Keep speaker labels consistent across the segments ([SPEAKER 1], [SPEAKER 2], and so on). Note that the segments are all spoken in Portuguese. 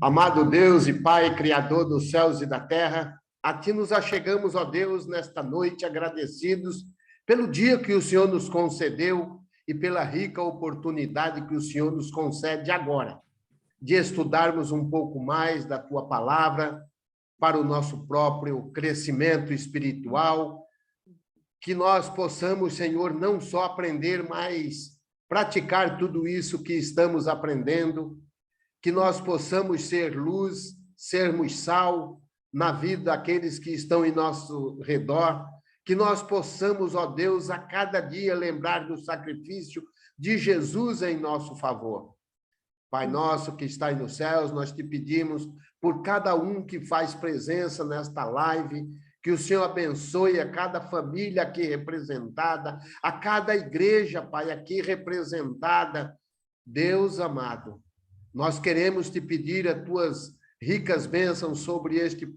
[SPEAKER 1] Amado Deus e Pai, Criador dos céus e da terra, a Ti nos achegamos, ó Deus, nesta noite, agradecidos pelo dia que o Senhor nos concedeu e pela rica oportunidade que o Senhor nos concede agora, de estudarmos um pouco mais da Tua palavra para o nosso próprio crescimento espiritual, que nós possamos, Senhor, não só aprender, mas praticar tudo isso que estamos aprendendo, que nós possamos ser luz, sermos sal na vida daqueles que estão em nosso redor, que nós possamos, ó Deus, a cada dia lembrar do sacrifício de Jesus em nosso favor. Pai nosso que está nos céus, nós te pedimos por cada um que faz presença nesta live, que o Senhor abençoe a cada família aqui representada, a cada igreja, Pai, aqui representada. Deus amado, nós queremos te pedir as tuas ricas bênçãos sobre este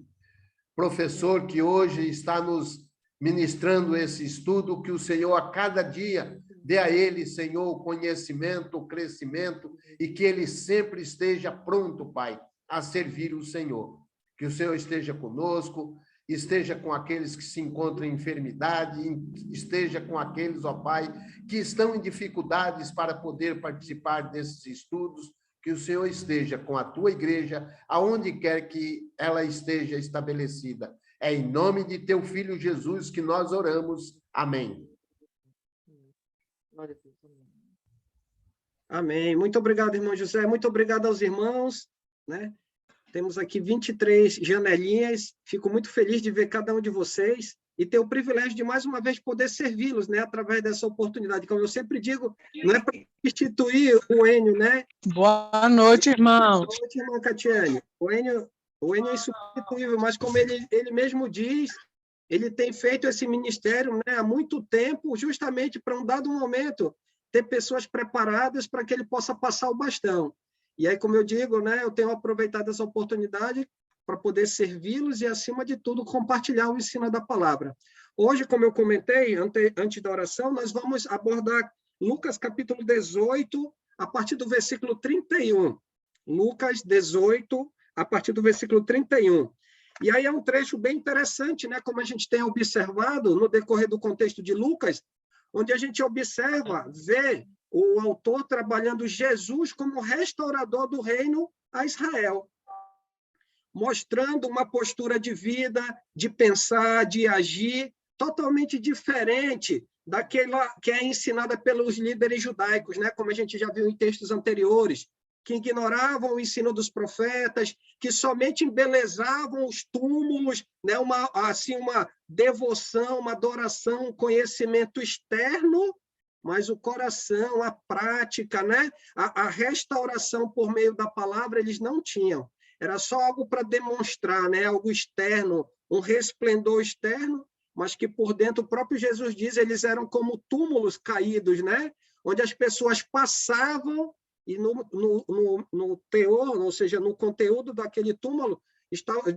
[SPEAKER 1] professor que hoje está nos ministrando esse estudo, que o Senhor a cada dia dê a ele, Senhor, o conhecimento, o crescimento, e que ele sempre esteja pronto, Pai, a servir o Senhor. Que o Senhor esteja conosco, esteja com aqueles que se encontram em enfermidade, esteja com aqueles, ó Pai, que estão em dificuldades para poder participar desses estudos. Que o Senhor esteja com a tua igreja, aonde quer que ela esteja estabelecida. É em nome de teu Filho Jesus que nós oramos. Amém.
[SPEAKER 2] Amém. Muito obrigado, irmão José. Muito obrigado aos irmãos, né? Temos aqui 23 janelinhas. Fico muito feliz de ver cada um de vocês e ter o privilégio de, mais uma vez, poder servi-los, né, através dessa oportunidade. Como eu sempre digo, não é para substituir o Enio, né?
[SPEAKER 3] Boa noite, irmãos.
[SPEAKER 2] Boa noite, irmã Catiane. O Enio é insubstituível, mas como ele mesmo diz, ele tem feito esse ministério, né, há muito tempo, justamente para um dado momento ter pessoas preparadas para que ele possa passar o bastão. E aí, como eu digo, né, eu tenho aproveitado essa oportunidade para poder servi-los e, acima de tudo, compartilhar o ensino da palavra. Hoje, como eu comentei, antes da oração, nós vamos abordar Lucas capítulo 18, a partir do versículo 31. Lucas 18, a partir do versículo 31. E aí é um trecho bem interessante, né, como a gente tem observado no decorrer do contexto de Lucas, onde a gente observa, vê o autor trabalhando Jesus como restaurador do reino a Israel, mostrando uma postura de vida, de pensar, de agir, totalmente diferente daquela que é ensinada pelos líderes judaicos, né? Como a gente já viu em textos anteriores, que ignoravam o ensino dos profetas, que somente embelezavam os túmulos, né? uma devoção, uma adoração, um conhecimento externo, mas o coração, a prática, né? a restauração por meio da palavra, eles não tinham. Era só algo para demonstrar, né? Algo externo, um resplendor externo, mas que por dentro, o próprio Jesus diz, eles eram como túmulos caídos, né? Onde as pessoas passavam e no teor, ou seja, no conteúdo daquele túmulo,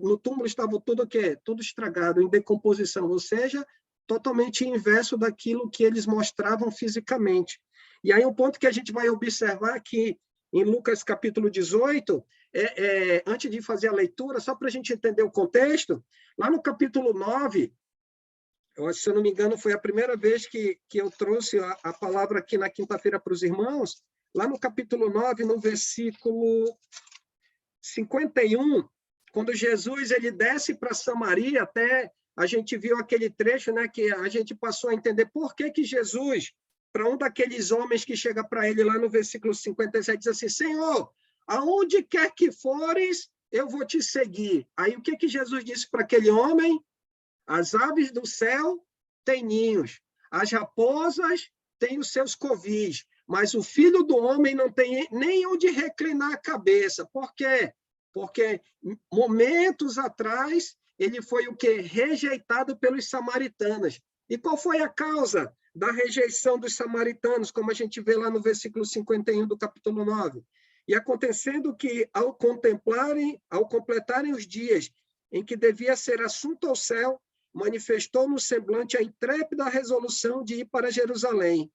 [SPEAKER 2] no túmulo estava tudo o quê? Tudo estragado, em decomposição, ou seja, totalmente inverso daquilo que eles mostravam fisicamente. E aí um ponto que a gente vai observar aqui em Lucas capítulo 18, antes de fazer a leitura, só para a gente entender o contexto, lá no capítulo 9, se eu não me engano, foi a primeira vez que eu trouxe a palavra aqui na quinta-feira para os irmãos, lá no capítulo 9, no versículo 51, quando Jesus ele desce para Samaria, até a gente viu aquele trecho, né, que a gente passou a entender por que Jesus, para um daqueles homens que chega para ele lá no versículo 57, diz assim, Senhor, aonde quer que fores, eu vou te seguir. Aí o que Jesus disse para aquele homem? As aves do céu têm ninhos, as raposas têm os seus covis, mas o filho do homem não tem nem onde reclinar a cabeça. Por quê? Porque momentos atrás ele foi o quê? Rejeitado pelos samaritanos. E qual foi a causa da rejeição dos samaritanos, como a gente vê lá no versículo 51 do capítulo 9? E acontecendo que, ao completarem os dias em que devia ser assunto ao céu, manifestou no semblante a intrépida resolução de ir para Jerusalém.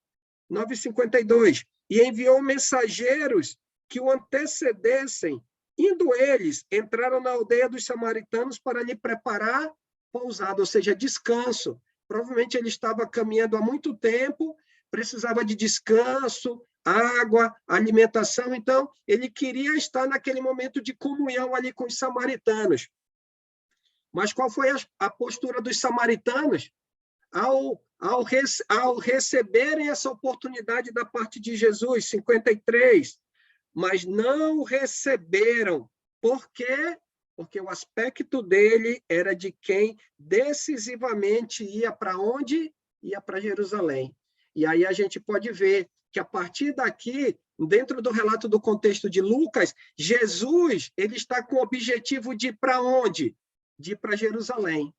[SPEAKER 2] 9:52. E enviou mensageiros que o antecedessem Indo eles, entraram na aldeia dos samaritanos para lhe preparar pousada, ou seja, descanso. Provavelmente ele estava caminhando há muito tempo, precisava de descanso, água, alimentação, então ele queria estar naquele momento de comunhão ali com os samaritanos. Mas qual foi a postura dos samaritanos ao receberem essa oportunidade da parte de Jesus? 53. Mas não receberam. Por quê? Porque o aspecto dele era de quem decisivamente ia para onde? Ia para Jerusalém. E aí a gente pode ver que a partir daqui, dentro do relato do contexto de Lucas, Jesus ele está com o objetivo de ir para onde? De ir para Jerusalém.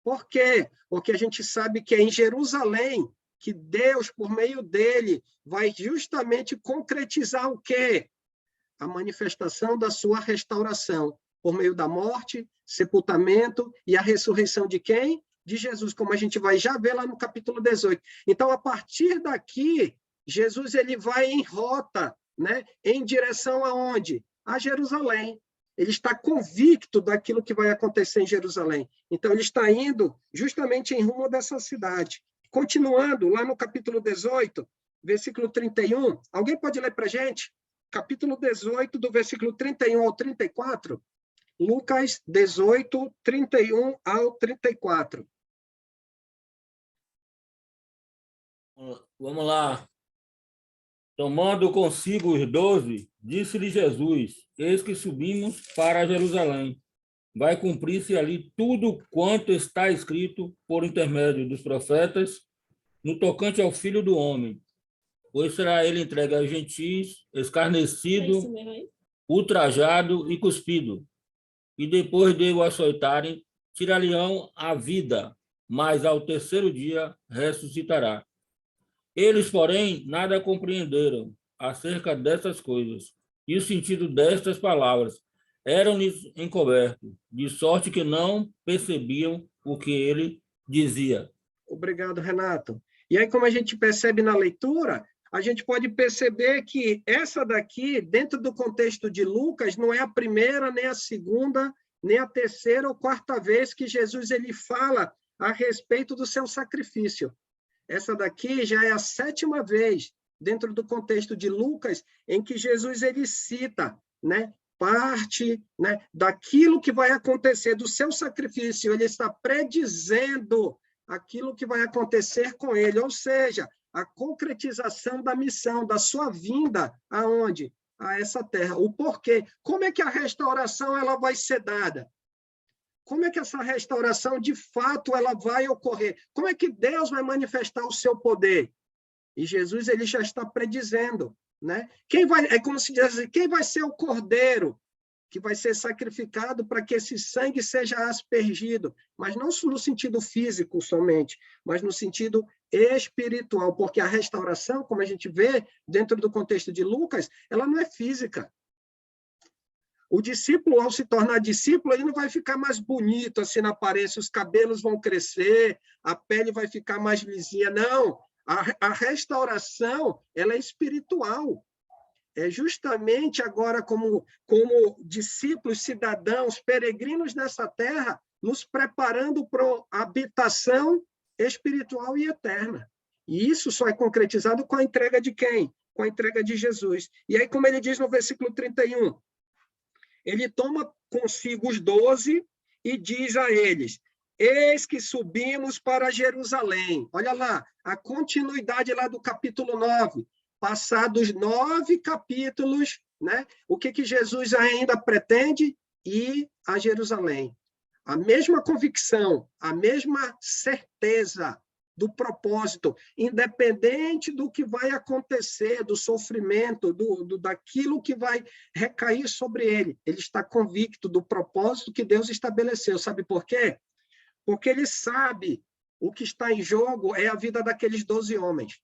[SPEAKER 2] Por quê? Porque a gente sabe que é em Jerusalém que Deus, por meio dele, vai justamente concretizar o quê? A manifestação da sua restauração, por meio da morte, sepultamento e a ressurreição de quem? De Jesus, como a gente vai já ver lá no capítulo 18. Então, a partir daqui, Jesus ele vai em rota, né, em direção aonde? A Jerusalém. Ele está convicto daquilo que vai acontecer em Jerusalém. Então, ele está indo justamente em rumo dessa cidade. Continuando, lá no capítulo 18, versículo 31, alguém pode ler para a gente? Capítulo 18, do versículo 31 ao 34. Lucas 18, 31 ao 34.
[SPEAKER 4] Vamos lá. Tomando consigo os 12, disse-lhe Jesus: Eis que subimos para Jerusalém. Vai cumprir-se ali tudo quanto está escrito por intermédio dos profetas no tocante ao Filho do Homem. Pois será ele entregue aos gentios, escarnecido, ultrajado e cuspido. E depois de o açoitarem, tirar-lhe-ão a vida, mas ao terceiro dia ressuscitará. Eles, porém, nada compreenderam acerca dessas coisas, e o sentido destas palavras eram-lhes encoberto, de sorte que não percebiam o que ele dizia.
[SPEAKER 2] Obrigado, Renato. E aí, como a gente percebe na leitura, a gente pode perceber que essa daqui, dentro do contexto de Lucas, não é a primeira, nem a segunda, nem a terceira ou quarta vez que Jesus ele fala a respeito do seu sacrifício. Essa daqui já é a 7ª vez, dentro do contexto de Lucas, em que Jesus ele cita, né, parte, né, daquilo que vai acontecer, do seu sacrifício. Ele está predizendo aquilo que vai acontecer com ele, ou seja, a concretização da missão, da sua vinda aonde? A essa terra. O porquê? Como é que a restauração ela vai ser dada? Como é que essa restauração, de fato, ela vai ocorrer? Como é que Deus vai manifestar o seu poder? E Jesus ele já está predizendo, né? É como se diz assim, quem vai ser o cordeiro que vai ser sacrificado para que esse sangue seja aspergido, mas não no sentido físico somente, mas no sentido espiritual, porque a restauração, como a gente vê dentro do contexto de Lucas, ela não é física. O discípulo, ao se tornar discípulo, ele não vai ficar mais bonito assim na aparência, os cabelos vão crescer, a pele vai ficar mais lisinha. Não, a restauração ela é espiritual. É justamente agora como discípulos, cidadãos, peregrinos nessa terra, nos preparando para a habitação espiritual e eterna. E isso só é concretizado com a entrega de quem? Com a entrega de Jesus. E aí, como ele diz no versículo 31, ele toma consigo os 12 e diz a eles: eis que subimos para Jerusalém. Olha lá, a continuidade lá do capítulo 9. Passados 9 capítulos, né? O que Jesus ainda pretende? Ir a Jerusalém. A mesma convicção, a mesma certeza do propósito, independente do que vai acontecer, do sofrimento, daquilo que vai recair sobre ele. Ele está convicto do propósito que Deus estabeleceu. Sabe por quê? Porque ele sabe o que está em jogo é a vida daqueles 12 homens.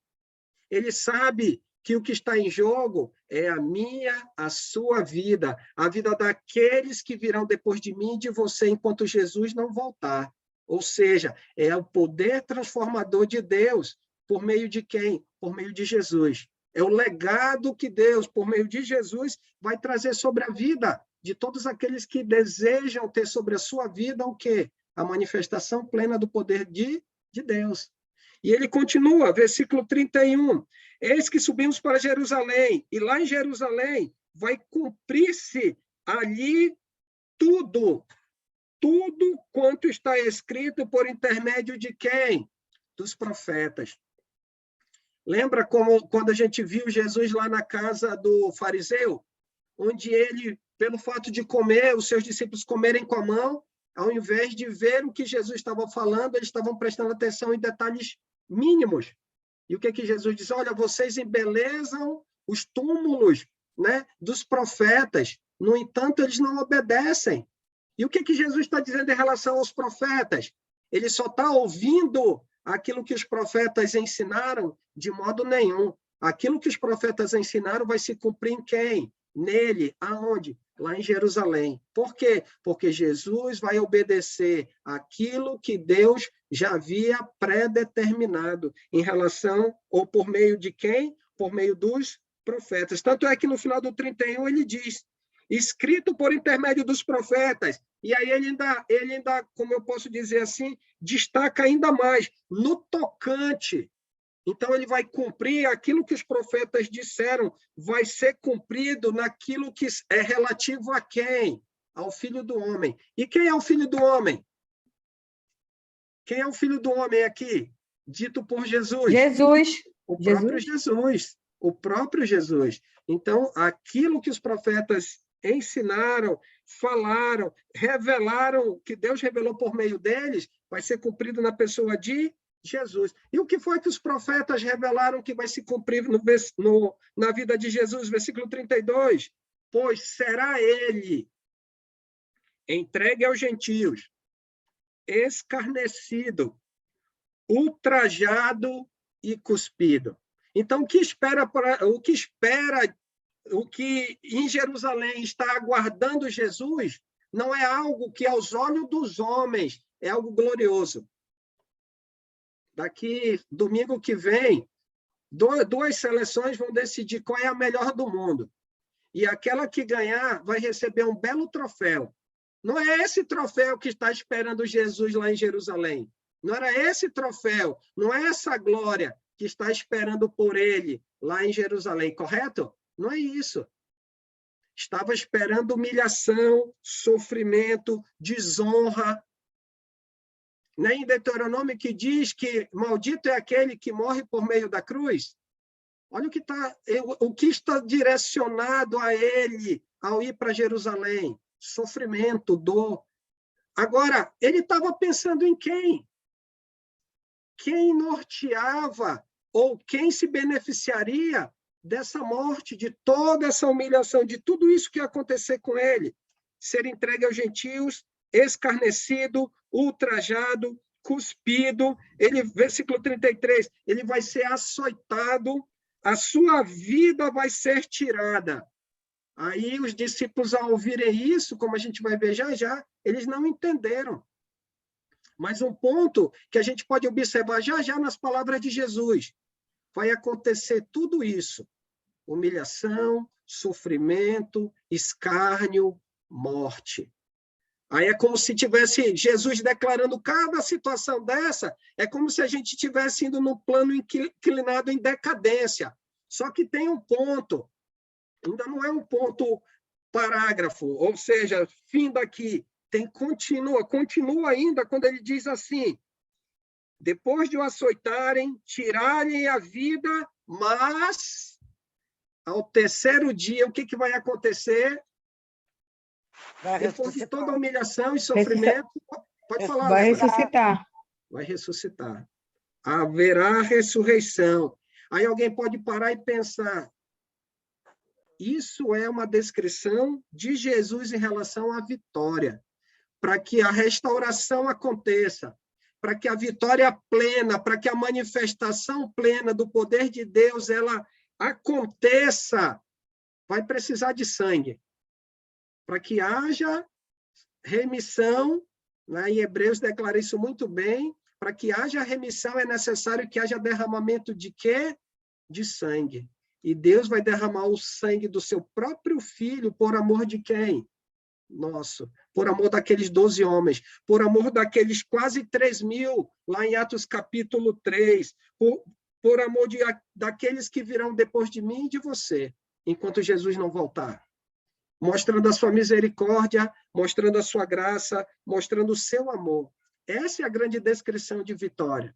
[SPEAKER 2] Ele sabe que o que está em jogo é a minha, a sua vida, a vida daqueles que virão depois de mim e de você, enquanto Jesus não voltar. Ou seja, é o poder transformador de Deus, por meio de quem? Por meio de Jesus. É o legado que Deus, por meio de Jesus, vai trazer sobre a vida de todos aqueles que desejam ter sobre a sua vida o quê? A manifestação plena do poder de Deus. E ele continua, versículo 31. Eis que subimos para Jerusalém, e lá em Jerusalém vai cumprir-se ali tudo quanto está escrito por intermédio de quem? Dos profetas. Lembra como quando a gente viu Jesus lá na casa do fariseu, onde ele, pelo fato de comer, os seus discípulos comerem com a mão, ao invés de ver o que Jesus estava falando, eles estavam prestando atenção em detalhes mínimos. E o que Jesus diz? Olha, vocês embelezam os túmulos, né, dos profetas, no entanto, eles não obedecem. E o que Jesus está dizendo em relação aos profetas? Ele só está ouvindo aquilo que os profetas ensinaram de modo nenhum. Aquilo que os profetas ensinaram vai se cumprir em quem? Nele. Aonde? Lá em Jerusalém. Por quê? Porque Jesus vai obedecer aquilo que Deus já havia predeterminado em relação, ou por meio de quem? Por meio dos profetas. Tanto é que no final do 31 ele diz, escrito por intermédio dos profetas. E aí ele ainda, como eu posso dizer assim, destaca ainda mais, no tocante. Então, ele vai cumprir aquilo que os profetas disseram, vai ser cumprido naquilo que é relativo a quem? Ao Filho do Homem. E quem é o Filho do Homem? Quem é o Filho do Homem aqui? Dito por Jesus.
[SPEAKER 5] Jesus.
[SPEAKER 2] O próprio Jesus. O próprio Jesus. Então, aquilo que os profetas ensinaram, falaram, revelaram, que Deus revelou por meio deles, vai ser cumprido na pessoa de Jesus. E o que foi que os profetas revelaram que vai se cumprir na vida de Jesus? Versículo 32. Pois será ele entregue aos gentios, escarnecido, ultrajado e cuspido. Então, o que em Jerusalém está aguardando Jesus não é algo que aos olhos dos homens é algo glorioso. Daqui, domingo que vem, duas seleções vão decidir qual é a melhor do mundo. E aquela que ganhar vai receber um belo troféu. Não é esse troféu que está esperando Jesus lá em Jerusalém. Não era esse troféu, não é essa glória que está esperando por ele lá em Jerusalém, correto? Não é isso. Estava esperando humilhação, sofrimento, desonra. Nem em Deuteronômio que diz que maldito é aquele que morre por meio da cruz. Olha o que está direcionado a ele ao ir para Jerusalém. Sofrimento, dor. Agora, ele estava pensando em quem? Quem norteava ou quem se beneficiaria dessa morte, de toda essa humilhação, de tudo isso que ia acontecer com ele? Ser entregue aos gentios, escarnecido, ultrajado, cuspido. Versículo 33, ele vai ser açoitado, a sua vida vai ser tirada. Aí os discípulos, ao ouvirem isso, como a gente vai ver já já, eles não entenderam. Mas um ponto que a gente pode observar já já nas palavras de Jesus, vai acontecer tudo isso: humilhação, sofrimento, escárnio, morte. Aí é como se tivesse Jesus declarando cada situação dessa, é como se a gente estivesse indo num plano inclinado em decadência. Só que tem um ponto, ainda não é um ponto parágrafo, ou seja, fim daqui, continua ainda quando ele diz assim, depois de o açoitarem, tirarem a vida, mas ao terceiro dia, o que vai acontecer? Depois de toda a humilhação e sofrimento, pode falar.
[SPEAKER 5] Vai ressuscitar.
[SPEAKER 2] Vai ressuscitar. Haverá ressurreição. Aí alguém pode parar e pensar, isso é uma descrição de Jesus em relação à vitória. Para que a restauração aconteça, para que a vitória plena, para que a manifestação plena do poder de Deus ela aconteça, vai precisar de sangue. Para que haja remissão, né? Em Hebreus declara isso muito bem, para que haja remissão é necessário que haja derramamento de quê? De sangue. E Deus vai derramar o sangue do seu próprio Filho por amor de quem? nosso, por amor daqueles 12 homens, por amor daqueles quase 3.000, lá em Atos capítulo 3, por amor daqueles que virão depois de mim e de você, enquanto Jesus não voltar. Mostrando a sua misericórdia, mostrando a sua graça, mostrando o seu amor. Essa é a grande descrição de vitória.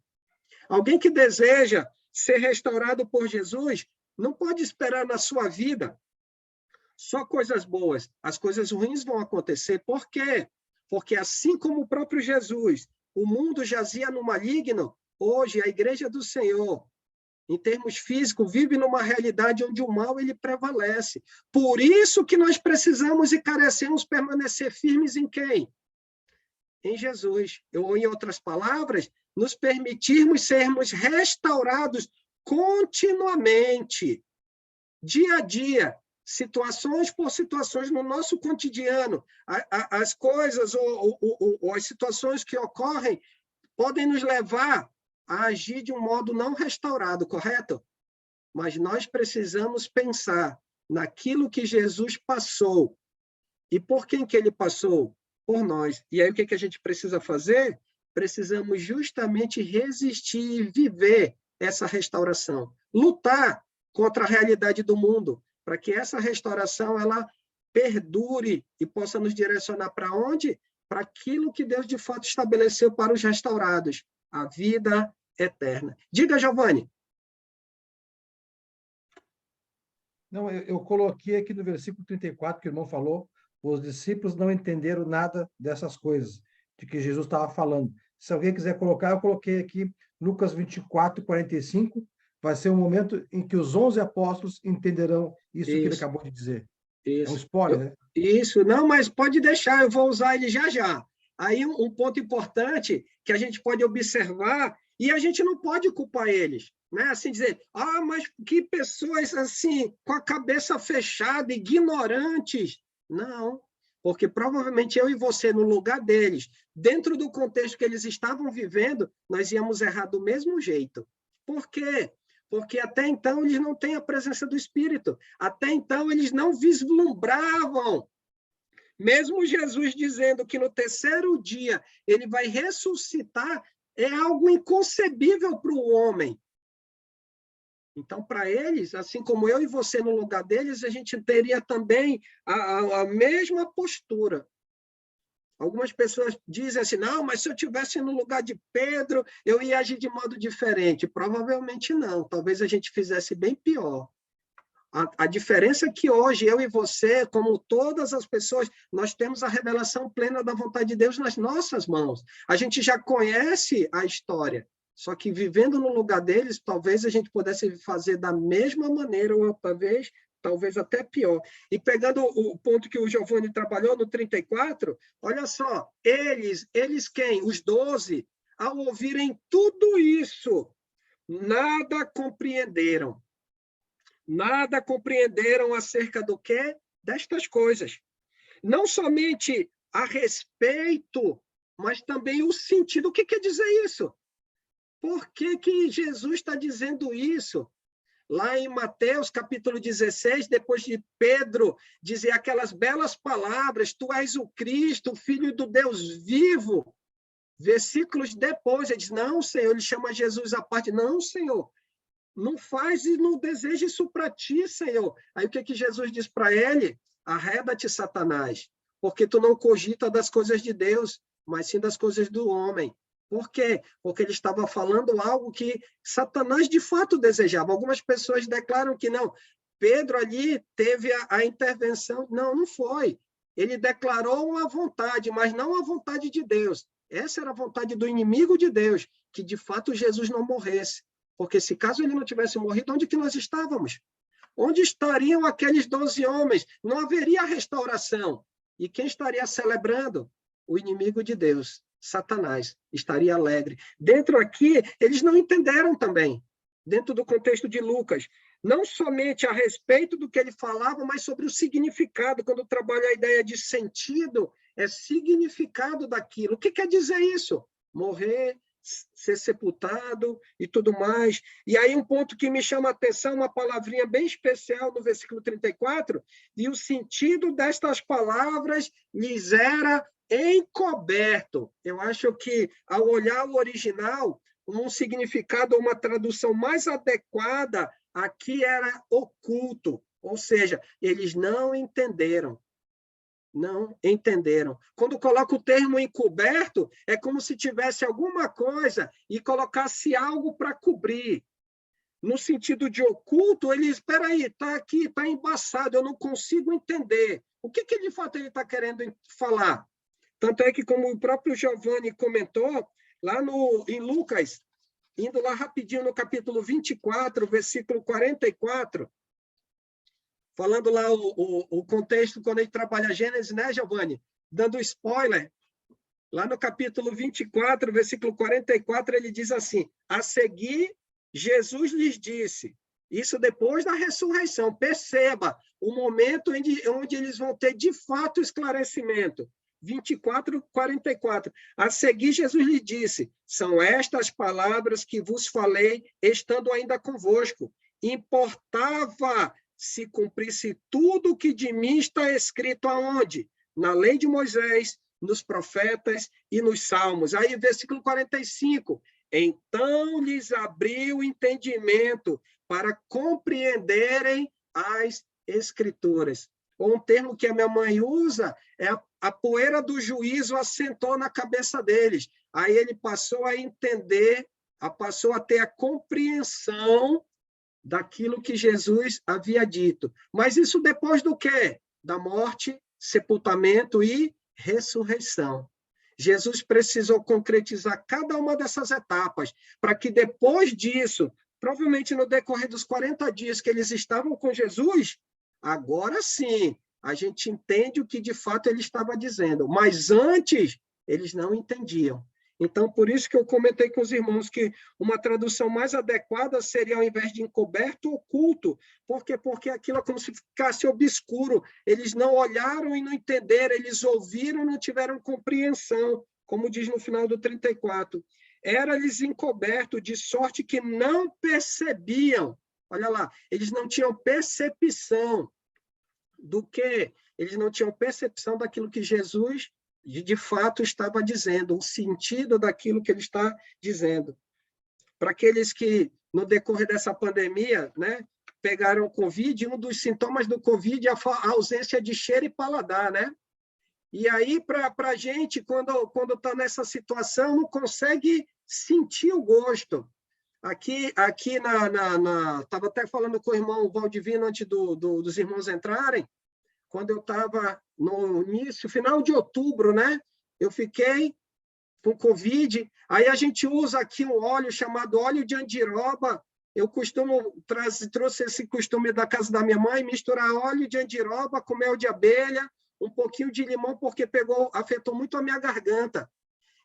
[SPEAKER 2] Alguém que deseja ser restaurado por Jesus não pode esperar na sua vida só coisas boas. As coisas ruins vão acontecer. Por quê? Porque assim como o próprio Jesus, o mundo jazia no maligno, hoje a Igreja do Senhor, em termos físicos, vive numa realidade onde o mal ele prevalece. Por isso que nós precisamos e carecemos permanecer firmes em quem? Em Jesus. Ou, em outras palavras, nos permitirmos sermos restaurados continuamente, dia a dia, situações por situações no nosso cotidiano. As coisas ou as situações que ocorrem podem nos levar a agir de um modo não restaurado, correto? Mas nós precisamos pensar naquilo que Jesus passou. E por quem que ele passou? Por nós. E aí o que a gente precisa fazer? Precisamos justamente resistir e viver essa restauração. Lutar contra a realidade do mundo, para que essa restauração ela perdure e possa nos direcionar para onde? Para aquilo que Deus de fato estabeleceu para os restaurados, a vida eterna. Diga, Giovanni.
[SPEAKER 5] Não, eu coloquei aqui no versículo 34 que o irmão falou, os discípulos não entenderam nada dessas coisas, de que Jesus estava falando. Se alguém quiser colocar, eu coloquei aqui Lucas 24, 45, vai ser um momento em que os 11 apóstolos entenderão isso que ele acabou de dizer.
[SPEAKER 2] Isso.
[SPEAKER 5] É um spoiler, né?
[SPEAKER 2] Isso, não, mas pode deixar, eu vou usar ele já já. Aí um ponto importante que a gente pode observar, e a gente não pode culpar eles, né? Assim dizer, mas que pessoas assim, com a cabeça fechada, ignorantes. Não, porque provavelmente eu e você, no lugar deles, dentro do contexto que eles estavam vivendo, nós íamos errar do mesmo jeito. Por quê? Porque até então eles não têm a presença do Espírito. Até então eles não vislumbravam. Mesmo Jesus dizendo que no terceiro dia ele vai ressuscitar, é algo inconcebível para o homem. Então, para eles, assim como eu e você no lugar deles, a gente teria também a mesma postura. Algumas pessoas dizem assim, não, mas se eu estivesse no lugar de Pedro, eu ia agir de modo diferente. Provavelmente não, talvez a gente fizesse bem pior. A diferença é que hoje, eu e você, como todas as pessoas, nós temos a revelação plena da vontade de Deus nas nossas mãos. A gente já conhece a história, só que vivendo no lugar deles, talvez a gente pudesse fazer da mesma maneira, ou talvez até pior. E pegando o ponto que o Giovanni trabalhou no 34, olha só, eles quem? Os 12, ao ouvirem tudo isso, nada compreenderam. Nada compreenderam acerca do quê? Destas coisas. Não somente a respeito, mas também o sentido. O que quer dizer isso? Por que Jesus está dizendo isso? Lá em Mateus, capítulo 16, depois de Pedro dizer aquelas belas palavras, tu és o Cristo, o Filho do Deus vivo, versículos depois, ele diz, não, Senhor, ele chama Jesus à parte, não, Senhor, não faz e não deseja isso para ti, Senhor. Aí o que Jesus diz para ele? Arreda-te, Satanás, porque tu não cogita das coisas de Deus, mas sim das coisas do homem. Por quê? Porque ele estava falando algo que Satanás de fato desejava. Algumas pessoas declaram que não. Pedro ali teve a intervenção. Não, não foi. Ele declarou uma vontade, mas não a vontade de Deus. Essa era a vontade do inimigo de Deus, que de fato Jesus não morresse. Porque se caso ele não tivesse morrido, onde que nós estávamos? Onde estariam aqueles 12 homens? Não haveria restauração. E quem estaria celebrando? O inimigo de Deus. Satanás estaria alegre. Dentro aqui, eles não entenderam também, dentro do contexto de Lucas, não somente a respeito do que ele falava, mas sobre o significado. Quando eu trabalho a ideia de sentido, é significado daquilo. O que quer dizer isso? Morrer, ser sepultado e tudo mais. E aí um ponto que me chama a atenção, uma palavrinha bem especial no versículo 34, e o sentido destas palavras lhes era encoberto. Eu acho que, ao olhar o original, um significado, uma tradução mais adequada aqui era oculto, ou seja, eles não entenderam. Não entenderam. Quando coloca o termo encoberto, é como se tivesse alguma coisa e colocasse algo para cobrir. No sentido de oculto, ele espera aí, está aqui, está embaçado, eu não consigo entender. O que de fato ele está querendo falar? Tanto é que, como o próprio Giovanni comentou, lá em Lucas, indo lá rapidinho no capítulo 24, versículo 44, falando lá o contexto quando a gente trabalha Gênesis, né, Giovanni? Dando spoiler, lá no capítulo 24, versículo 44, ele diz assim: a seguir, Jesus lhes disse, isso depois da ressurreição, perceba o momento onde eles vão ter de fato esclarecimento. 24, 44. A seguir, Jesus lhe disse, são estas palavras que vos falei, estando ainda convosco. Importava se cumprisse tudo o que de mim está escrito aonde? Na lei de Moisés, nos profetas e nos salmos. Aí, versículo 45. Então lhes abriu o entendimento para compreenderem as escrituras. Um termo que a minha mãe usa é a poeira do juízo assentou na cabeça deles. Aí ele passou a entender, passou a ter a compreensão daquilo que Jesus havia dito. Mas isso depois do quê? Da morte, sepultamento e ressurreição. Jesus precisou concretizar cada uma dessas etapas para que depois disso, provavelmente no decorrer dos 40 dias que eles estavam com Jesus, agora sim, a gente entende o que de fato ele estava dizendo. Mas antes, eles não entendiam. Então, por isso que eu comentei com os irmãos que uma tradução mais adequada seria, ao invés de encoberto, oculto. Por quê? Porque aquilo é como se ficasse obscuro. Eles não olharam e não entenderam, eles ouviram e não tiveram compreensão, como diz no final do 34. Era-lhes encoberto, de sorte que não percebiam. Olha lá, eles não tinham percepção do quê? Eles não tinham percepção daquilo que Jesus de fato estava dizendo, o sentido daquilo que ele está dizendo. Para aqueles que, no decorrer dessa pandemia, né, pegaram Covid, um dos sintomas do Covid é a ausência de cheiro e paladar, né? E aí, para a gente, quando está nessa situação, não consegue sentir o gosto. Aqui estava até falando com o irmão Valdivino antes dos irmãos entrarem, quando eu estava no início, final de outubro, né? Eu fiquei com Covid. Aí a gente usa aqui um óleo chamado óleo de andiroba. Eu trouxe esse costume da casa da minha mãe, misturar óleo de andiroba com mel de abelha, um pouquinho de limão, porque afetou muito a minha garganta.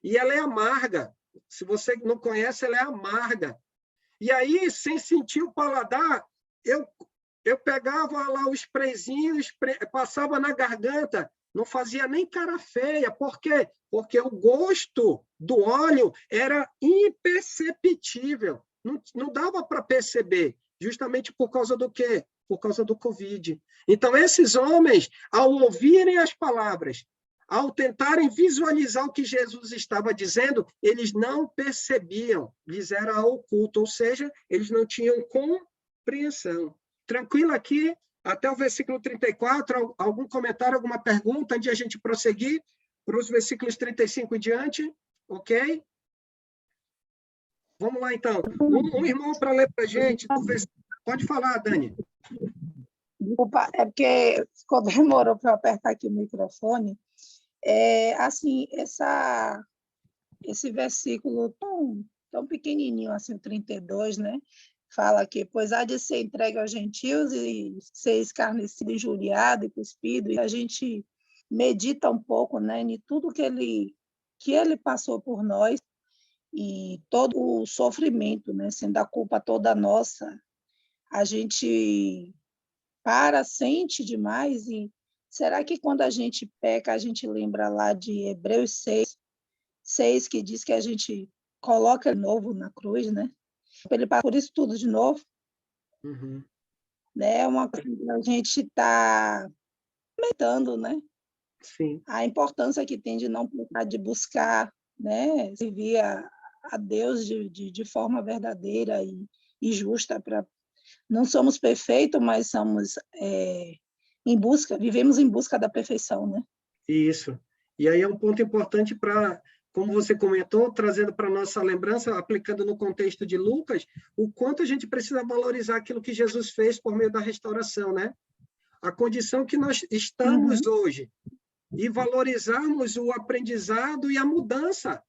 [SPEAKER 2] E ela é amarga. Se você não conhece, ela é amarga. E aí, sem sentir o paladar, eu pegava lá o sprayzinho, passava na garganta, não fazia nem cara feia. Por quê? Porque o gosto do óleo era imperceptível. Não dava para perceber, justamente por causa do quê? Por causa do Covid. Então, esses homens, ao ouvirem as palavras, ao tentarem visualizar o que Jesus estava dizendo, eles não percebiam, lhes era oculto, ou seja, eles não tinham compreensão. Tranquilo aqui, até o versículo 34, algum comentário, alguma pergunta, antes de a gente prosseguir para os versículos 35 e diante, ok? Vamos lá, então. Um irmão para ler para a gente, pode falar, Dani.
[SPEAKER 6] Desculpa, é porque demorou para eu apertar aqui o microfone. Assim, esse versículo tão pequenininho, assim, o 32, né? Fala que, pois há de ser entregue aos gentios e ser escarnecido, injuriado e cuspido, e a gente medita um pouco, né, em tudo que ele passou por nós e todo o sofrimento, né, sendo a culpa toda nossa, a gente sente demais. E será que quando a gente peca, a gente lembra lá de Hebreus 6, que diz que a gente coloca de novo na cruz, né? Ele passa por isso tudo de novo,
[SPEAKER 2] Uhum.
[SPEAKER 6] né? É uma coisa que a gente está comentando, né?
[SPEAKER 2] Sim,
[SPEAKER 6] A importância que tem de não parar de buscar, né? Servir a Deus de forma verdadeira e justa. Não somos perfeitos, mas somos vivemos em busca da perfeição, né?
[SPEAKER 2] isso. E aí é um ponto importante para, como você comentou, trazendo para a nossa lembrança, aplicando no contexto de Lucas, o quanto a gente precisa valorizar aquilo que Jesus fez por meio da restauração, né? A condição que nós estamos hoje e valorizarmos o aprendizado e a mudança,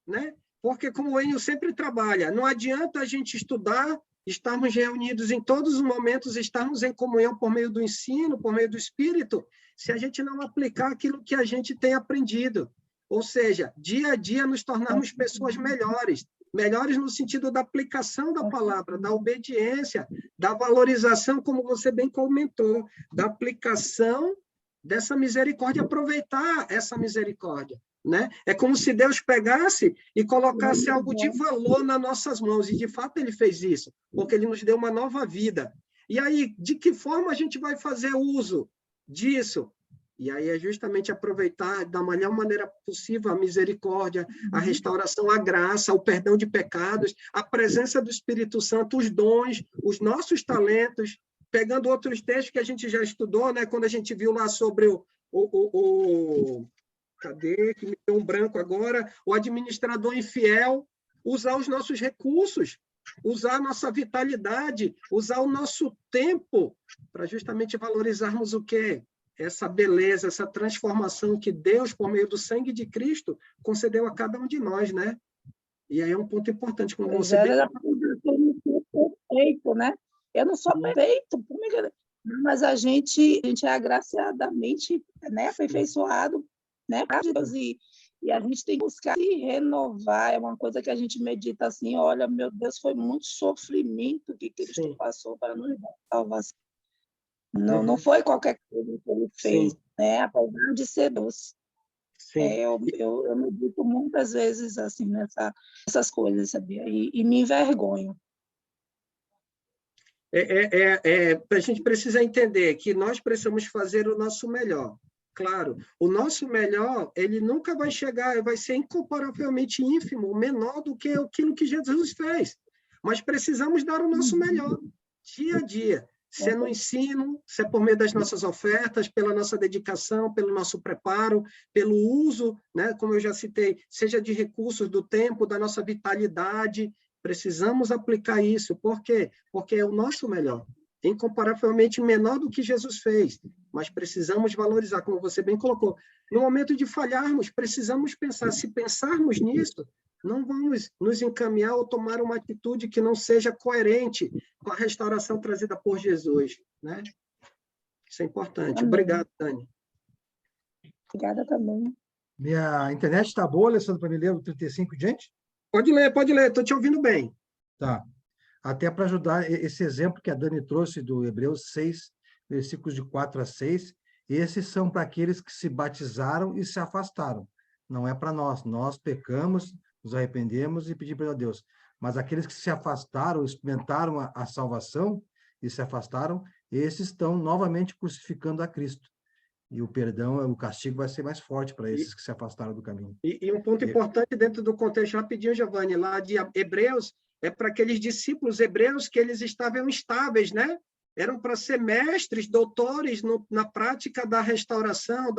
[SPEAKER 2] né? Porque, como o Enio sempre trabalha, não adianta a gente estudar, estarmos reunidos em todos os momentos, estarmos em comunhão por meio do ensino, por meio do Espírito, se a gente não aplicar aquilo que a gente tem aprendido. Ou seja, dia a dia nos tornarmos pessoas melhores, melhores no sentido da aplicação da palavra, da obediência, da valorização, como você bem comentou, da aplicação dessa misericórdia, aproveitar essa misericórdia, né? É como se Deus pegasse e colocasse algo de valor nas nossas mãos, e de fato ele fez isso, porque ele nos deu uma nova vida. E aí, de que forma a gente vai fazer uso disso? E aí é justamente aproveitar da melhor maneira possível a misericórdia, a restauração, a graça, o perdão de pecados, a presença do Espírito Santo, os dons, os nossos talentos, pegando outros textos que a gente já estudou, né? Quando a gente viu lá sobre cadê? Que me deu um branco agora. O administrador infiel, usar os nossos recursos, usar a nossa vitalidade, usar o nosso tempo para justamente valorizarmos o quê? Essa beleza, essa transformação que Deus, por meio do sangue de Cristo, concedeu a cada um de nós, né? E aí é um ponto importante, como você bem...
[SPEAKER 6] Perfeito, né? Eu não sou perfeito, mas a gente é agraciadamente, né, aperfeiçoado, né, por Deus, e a gente tem que buscar se renovar. É uma coisa que a gente medita assim, olha, meu Deus, foi muito sofrimento que Cristo passou para nos dar salvação. Não foi qualquer coisa que ele fez, né? Apesar de ser Deus. Eu medito muitas vezes assim nessas coisas, sabia? E me envergonho.
[SPEAKER 2] A gente precisa entender que nós precisamos fazer o nosso melhor. Claro, o nosso melhor, ele nunca vai chegar, vai ser incomparavelmente ínfimo, menor do que aquilo que Jesus fez. Mas precisamos dar o nosso melhor, dia a dia. Se é no ensino, se é por meio das nossas ofertas, pela nossa dedicação, pelo nosso preparo, pelo uso, né, como eu já citei, seja de recursos do tempo, da nossa vitalidade. Precisamos aplicar isso. Por quê? Porque é o nosso melhor, incomparavelmente menor do que Jesus fez, mas precisamos valorizar, como você bem colocou. No momento de falharmos, precisamos pensar, se pensarmos nisso, não vamos nos encaminhar ou tomar uma atitude que não seja coerente com a restauração trazida por Jesus, né? Isso é importante.
[SPEAKER 6] Amém.
[SPEAKER 2] Obrigado, Dani.
[SPEAKER 6] Obrigada também.
[SPEAKER 5] Minha internet está boa, Alessandro, para me ler o 35 diante?
[SPEAKER 2] Pode ler, estou te ouvindo bem.
[SPEAKER 5] Tá. Até para ajudar esse exemplo que a Dani trouxe do Hebreus 6, versículos de 4 a 6, esses são para aqueles que se batizaram e se afastaram. Não é para nós. Nós pecamos, nos arrependemos e pedimos perdão a Deus. Mas aqueles que se afastaram, experimentaram a salvação e se afastaram, esses estão novamente crucificando a Cristo. E o perdão, o castigo vai ser mais forte para esses que se afastaram do caminho.
[SPEAKER 2] E um ponto importante dentro do contexto, rapidinho, Giovanni, lá de Hebreus, é para aqueles discípulos hebreus que eles estavam instáveis, né? Eram para ser mestres, doutores na prática da restauração,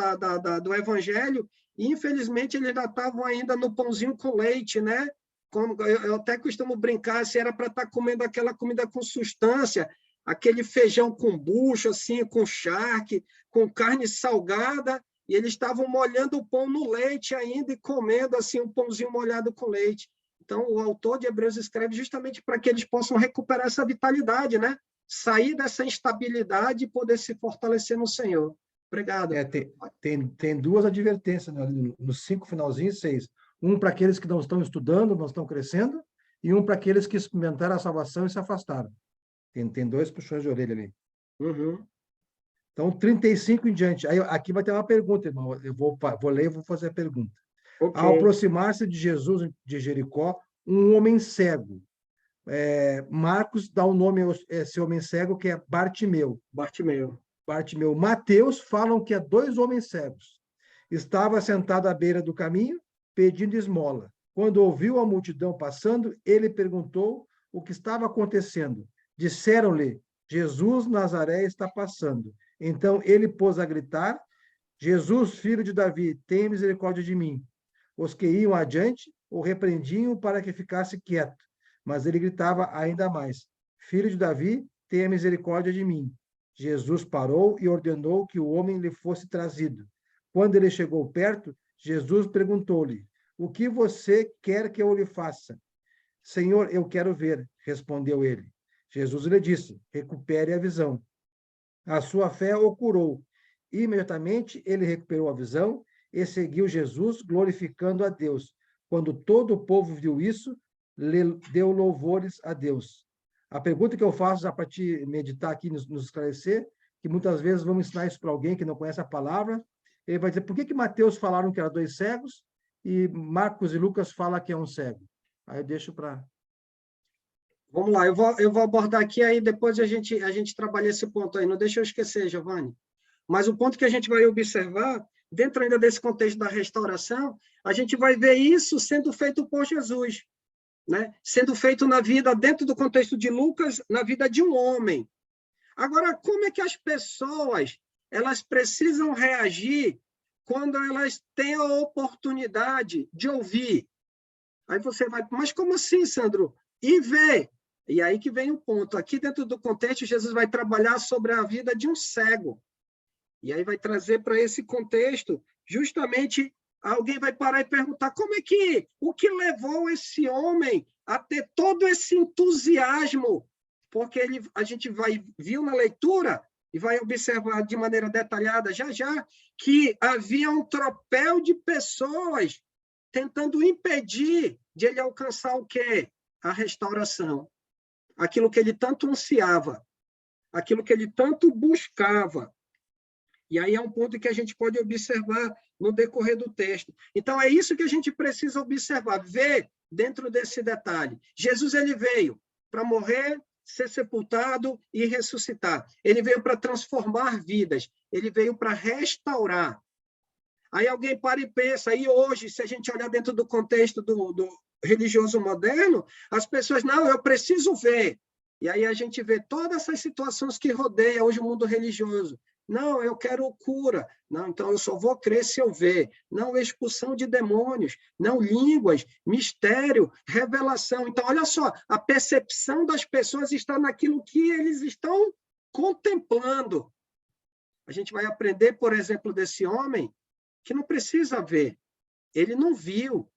[SPEAKER 2] do evangelho, e infelizmente eles ainda estavam ainda no pãozinho com leite, né? Como eu até costumo brincar, se era para estar comendo aquela comida com substância, aquele feijão com bucho, assim, com charque, com carne salgada, e eles estavam molhando o pão no leite ainda e comendo assim um pãozinho molhado com leite. Então, o autor de Hebreus escreve justamente para que eles possam recuperar essa vitalidade, né? Sair dessa instabilidade e poder se fortalecer no Senhor. Obrigado.
[SPEAKER 5] Tem duas advertências, né? Nos 5 finalzinhos, 6. Um para aqueles que não estão estudando, não estão crescendo, e um para aqueles que experimentaram a salvação e se afastaram. Tem 2 puxões de orelha ali.
[SPEAKER 2] Uhum.
[SPEAKER 5] Então, 35 em diante. Aí, aqui vai ter uma pergunta, irmão. Eu vou ler e vou fazer a pergunta.
[SPEAKER 2] Okay.
[SPEAKER 5] Ao aproximar-se de Jesus de Jericó, um homem cego. Marcos dá o nome a esse homem cego, que é Bartimeu.
[SPEAKER 2] Bartimeu.
[SPEAKER 5] Mateus falam que é 2 homens cegos. Estava sentado à beira do caminho, pedindo esmola. Quando ouviu a multidão passando, ele perguntou o que estava acontecendo. Disseram-lhe, Jesus Nazaré está passando. Então ele pôs a gritar, Jesus, filho de Davi, tem misericórdia de mim. Os que iam adiante o repreendiam para que ficasse quieto, mas ele gritava ainda mais, filho de Davi, tenha misericórdia de mim. Jesus parou e ordenou que o homem lhe fosse trazido. Quando ele chegou perto, Jesus perguntou-lhe, o que você quer que eu lhe faça? Senhor, eu quero ver, respondeu ele. Jesus lhe disse, recupere a visão. A sua fé o curou. Imediatamente ele recuperou a visão e seguiu Jesus, glorificando a Deus. Quando todo o povo viu isso, deu louvores a Deus. A pergunta que eu faço, já para te meditar aqui, nos esclarecer, que muitas vezes vamos ensinar isso para alguém que não conhece a palavra, ele vai dizer, por que Mateus falaram que eram 2 cegos e Marcos e Lucas falam que é um cego? Aí eu deixo para...
[SPEAKER 2] Vamos lá, eu vou abordar aqui, aí depois a gente trabalha esse ponto aí. Não deixa eu esquecer, Giovanni. Mas o ponto que a gente vai observar, dentro ainda desse contexto da restauração, a gente vai ver isso sendo feito por Jesus, né? Sendo feito na vida, dentro do contexto de Lucas, na vida de um homem. Agora, como é que as pessoas elas precisam reagir quando elas têm a oportunidade de ouvir? Aí você vai, mas como assim, Sandro? E ver. E aí que vem o ponto. Aqui dentro do contexto, Jesus vai trabalhar sobre a vida de um cego. E aí vai trazer para esse contexto, justamente, alguém vai parar e perguntar o que levou esse homem a ter todo esse entusiasmo? Porque a gente viu na leitura e vai observar de maneira detalhada já que havia um tropel de pessoas tentando impedir de ele alcançar o quê? A restauração. Aquilo que ele tanto ansiava, aquilo que ele tanto buscava. E aí é um ponto que a gente pode observar no decorrer do texto. Então, é isso que a gente precisa observar, ver dentro desse detalhe. Jesus ele veio para morrer, ser sepultado e ressuscitar. Ele veio para transformar vidas. Ele veio para restaurar. Aí alguém para e pensa, e hoje, se a gente olhar dentro do contexto do religioso moderno, as pessoas, não, eu preciso ver. E aí a gente vê todas essas situações que rodeiam hoje o mundo religioso. Não, eu quero cura. Não, então eu só vou crer se eu ver. Não, expulsão de demônios. Não, línguas, mistério, revelação. Então, olha só, a percepção das pessoas está naquilo que eles estão contemplando. A gente vai aprender, por exemplo, desse homem que não precisa ver. Ele não viu.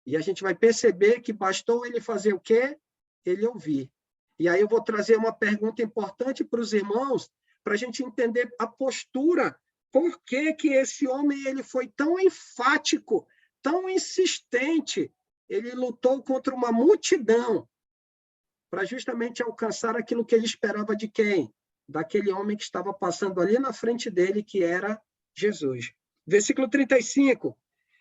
[SPEAKER 2] E a gente vai perceber que bastou ele fazer o quê? Ele ouvir. E aí eu vou trazer uma pergunta importante para os irmãos, para a gente entender a postura. Por que esse homem ele foi tão enfático, tão insistente? Ele lutou contra uma multidão para justamente alcançar aquilo que ele esperava de quem? Daquele homem que estava passando ali na frente dele, que era Jesus. Versículo 35.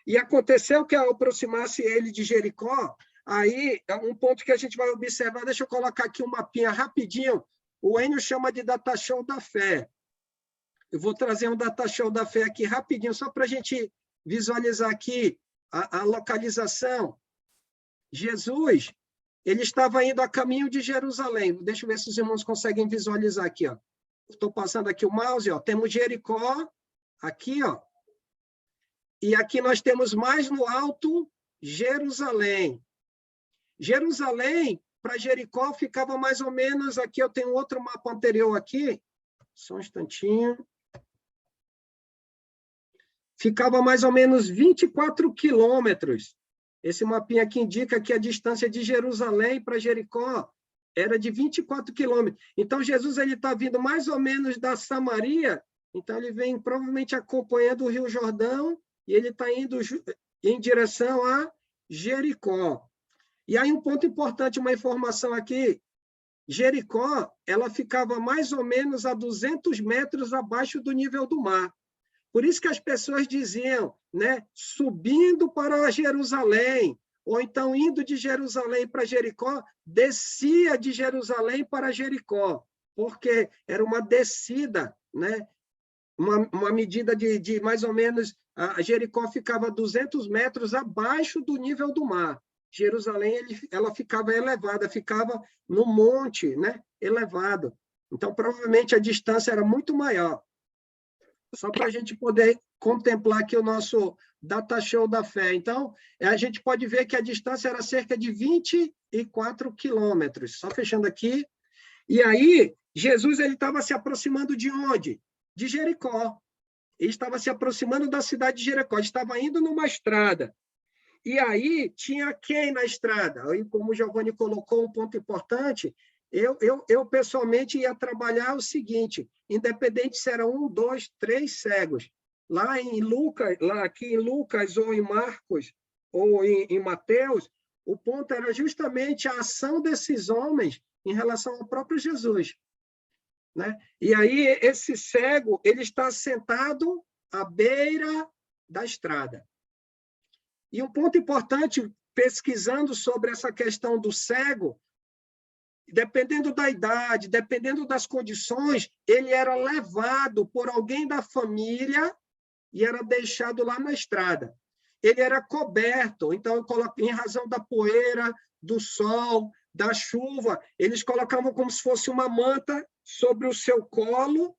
[SPEAKER 2] E aconteceu que ao aproximar-se ele de Jericó, aí é um ponto que a gente vai observar, deixa eu colocar aqui um mapinha rapidinho. O Enio chama de data show da fé. Eu vou trazer um data show da fé aqui rapidinho, só para a gente visualizar aqui a localização. Jesus, ele estava indo a caminho de Jerusalém. Deixa eu ver se os irmãos conseguem visualizar aqui. Estou passando aqui o mouse. Temos Jericó, aqui. E aqui nós temos mais no alto Jerusalém. Jerusalém, para Jericó, ficava mais ou menos... Aqui eu tenho outro mapa anterior aqui. Só um instantinho. Ficava mais ou menos 24 quilômetros. Esse mapinha aqui indica que a distância de Jerusalém para Jericó era de 24 quilômetros. Então, Jesus está vindo mais ou menos da Samaria, então ele vem provavelmente acompanhando o Rio Jordão, e ele está indo em direção a Jericó. E aí um ponto importante, uma informação aqui, Jericó, ela ficava mais ou menos a 200 metros abaixo do nível do mar. Por isso que as pessoas diziam, né, subindo para Jerusalém, ou então indo de Jerusalém para Jericó, descia de Jerusalém para Jericó, porque era uma descida, né? Uma medida de mais ou menos, a Jericó ficava 200 metros abaixo do nível do mar. Jerusalém, ela ficava elevada, ficava no monte, né? Elevado. Então, provavelmente, a distância era muito maior. Só para a gente poder contemplar aqui o nosso data show da fé. Então, a gente pode ver que a distância era cerca de 24 quilômetros. Só fechando aqui. E aí, Jesus estava se aproximando de onde? De Jericó. Ele estava se aproximando da cidade de Jericó. Ele estava indo numa estrada. E aí, tinha quem na estrada? Aí, como o Giovanni colocou um ponto importante, eu pessoalmente ia trabalhar o seguinte, independente se era 1, 2, 3 cegos. Lá em Lucas, aqui em Lucas ou em Marcos ou em Mateus, o ponto era justamente a ação desses homens em relação ao próprio Jesus, né? E aí esse cego, ele está sentado à beira da estrada. E um ponto importante, pesquisando sobre essa questão do cego, dependendo da idade, dependendo das condições, ele era levado por alguém da família e era deixado lá na estrada. Ele era coberto, então, em razão da poeira, do sol, da chuva, eles colocavam como se fosse uma manta sobre o seu colo,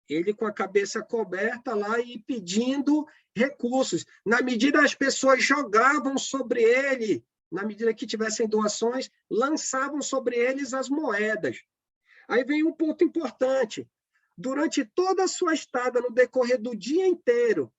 [SPEAKER 2] ele com a cabeça coberta lá e pedindo recursos. Na medida as pessoas jogavam sobre ele, na medida que tivessem doações, lançavam sobre eles as moedas. Aí vem um ponto importante. Durante toda a sua estada, no decorrer do dia inteiro,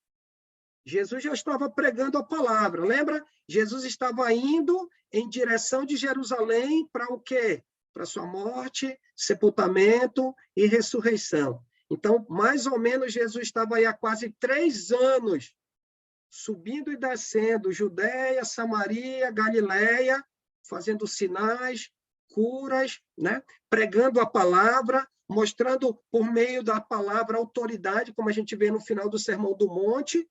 [SPEAKER 2] Jesus já estava pregando a palavra. Lembra? Jesus estava indo em direção de Jerusalém para o quê? Para sua morte, sepultamento e ressurreição. Então, mais ou menos, Jesus estava aí há quase 3 anos, subindo e descendo, Judéia, Samaria, Galileia, fazendo sinais, curas, né? Pregando a palavra, mostrando por meio da palavra autoridade, como a gente vê no final do Sermão do Monte,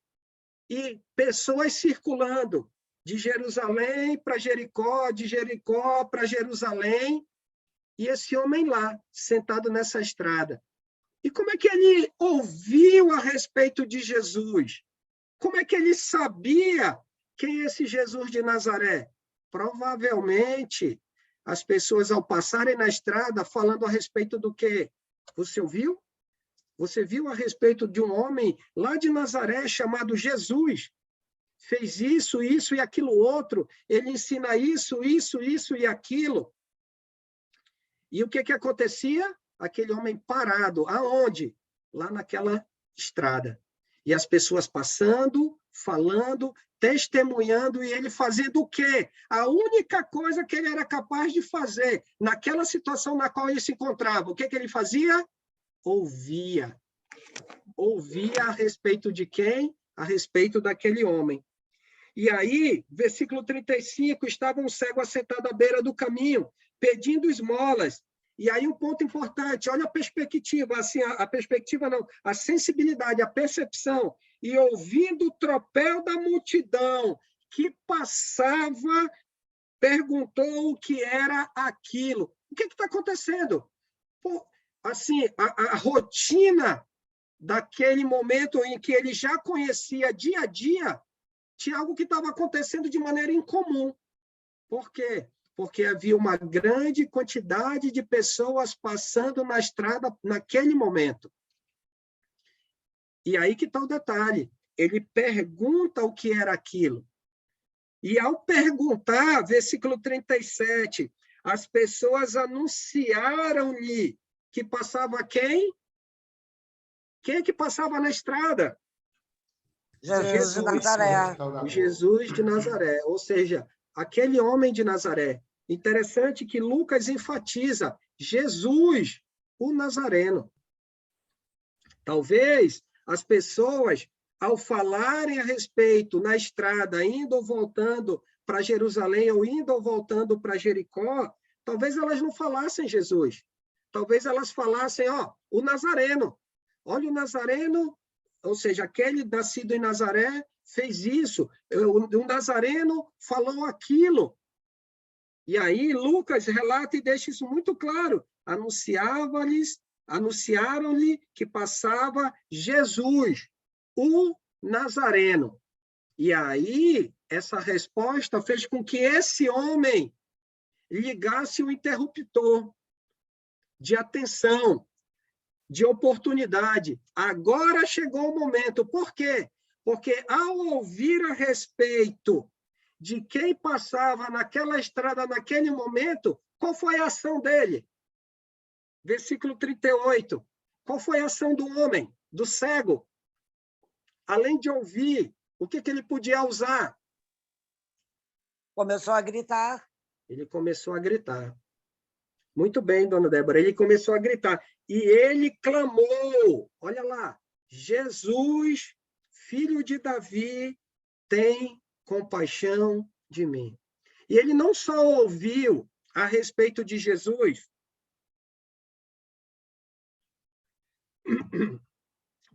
[SPEAKER 2] e pessoas circulando de Jerusalém para Jericó, de Jericó para Jerusalém, e esse homem lá, sentado nessa estrada. E como é que ele ouviu a respeito de Jesus? Como é que ele sabia quem é esse Jesus de Nazaré? Provavelmente, as pessoas, ao passarem na estrada, falando a respeito do quê? Você ouviu? Você viu a respeito de um homem lá de Nazaré chamado Jesus? Fez isso, isso e aquilo outro. Ele ensina isso, isso, isso e aquilo. E o que acontecia? Aquele homem parado. Aonde? Lá naquela estrada. E as pessoas passando, falando, testemunhando, e ele fazendo o quê? A única coisa que ele era capaz de fazer naquela situação na qual ele se encontrava. O que ele fazia? Ouvia. Ouvia a respeito de quem? A respeito daquele homem. E aí, versículo 35, estava um cego assentado à beira do caminho, pedindo esmolas. E aí um ponto importante, olha a perspectiva, assim, a perspectiva não, a sensibilidade, a percepção, e ouvindo o tropel da multidão que passava, perguntou o que era aquilo. O que está acontecendo? Pô, assim, a rotina daquele momento em que ele já conhecia dia a dia, tinha algo que estava acontecendo de maneira incomum. Por quê? Porque havia uma grande quantidade de pessoas passando na estrada naquele momento. E aí que está o detalhe. Ele pergunta o que era aquilo. E ao perguntar, versículo 37, as pessoas anunciaram-lhe que passava quem? Quem é que passava na estrada?
[SPEAKER 3] Jesus de Nazaré.
[SPEAKER 2] Jesus de Nazaré, ou seja, aquele homem de Nazaré. Interessante que Lucas enfatiza Jesus, o Nazareno. Talvez as pessoas, ao falarem a respeito na estrada, indo ou voltando para Jerusalém, ou indo ou voltando para Jericó, talvez elas não falassem Jesus. Talvez elas falassem, ó, o Nazareno. Olha o Nazareno ou seja, aquele nascido em Nazaré fez isso, o Nazareno falou aquilo. E aí Lucas relata e deixa isso muito claro. Anunciaram-lhe que passava Jesus, o Nazareno. E aí, essa resposta fez com que esse homem ligasse o interruptor de atenção, de oportunidade. Agora chegou o momento. Por quê? Porque ao ouvir a respeito de quem passava naquela estrada naquele momento, qual foi a ação dele? Versículo 38. Qual foi a ação do homem, do cego? Além de ouvir, o que ele podia usar?
[SPEAKER 3] Começou a gritar.
[SPEAKER 2] Ele começou a gritar. Muito bem, dona Débora. Ele começou a gritar. E ele clamou. Olha lá. Jesus, filho de Davi, tem compaixão de mim. E ele não só ouviu a respeito de Jesus,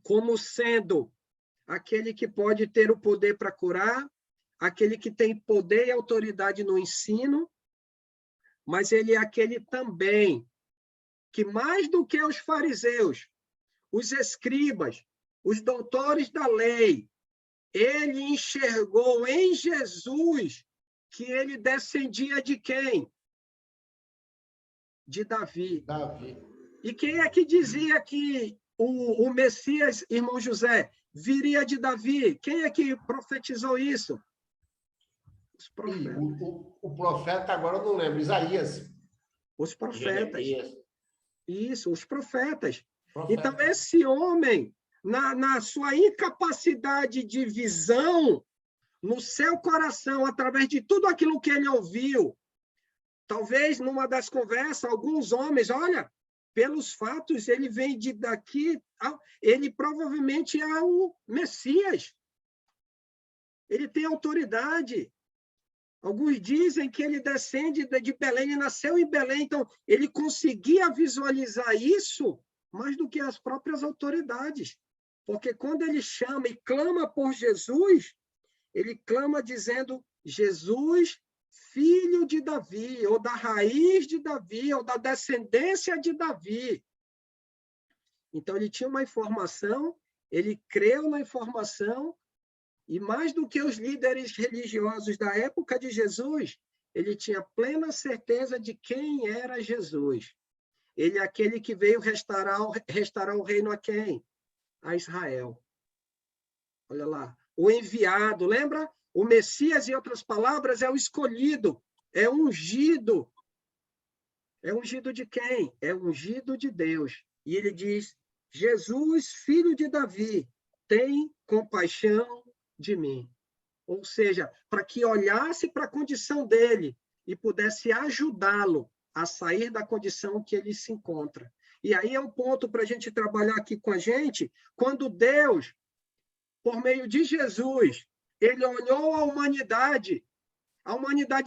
[SPEAKER 2] como sendo aquele que pode ter o poder para curar, aquele que tem poder e autoridade no ensino, mas ele é aquele também que, mais do que os fariseus, os escribas, os doutores da lei, ele enxergou em Jesus que ele descendia de quem? De Davi.
[SPEAKER 1] Davi.
[SPEAKER 2] E quem é que dizia que o Messias, irmão José, viria de Davi? Quem é que profetizou isso? Os profetas.
[SPEAKER 1] O profeta, agora eu não lembro, Isaías.
[SPEAKER 2] Os profetas.
[SPEAKER 1] Jeremias.
[SPEAKER 2] Isso, os profetas.
[SPEAKER 1] Profeta.
[SPEAKER 2] Então, esse homem, na sua incapacidade de visão, no seu coração, através de tudo aquilo que ele ouviu, talvez numa das conversas, alguns homens, olha, pelos fatos, ele vem daqui, ele provavelmente é o Messias. Ele tem autoridade. Alguns dizem que ele descende de Belém, ele nasceu em Belém, então ele conseguia visualizar isso mais do que as próprias autoridades. Porque quando ele chama e clama por Jesus, ele clama dizendo Jesus, filho de Davi, ou da raiz de Davi, ou da descendência de Davi. Então, ele tinha uma informação, ele creu na informação, e mais do que os líderes religiosos da época de Jesus, ele tinha plena certeza de quem era Jesus. Ele é aquele que veio restaurar o reino a quem? A Israel. Olha lá. O enviado, lembra? O Messias, em outras palavras, é o escolhido, é ungido. É ungido de quem? É ungido de Deus. E ele diz, Jesus, filho de Davi, tem compaixão de mim. Ou seja, para que olhasse para a condição dele e pudesse ajudá-lo a sair da condição que ele se encontra. E aí é um ponto para a gente trabalhar aqui com a gente, quando Deus, por meio de Jesus, ele olhou a humanidade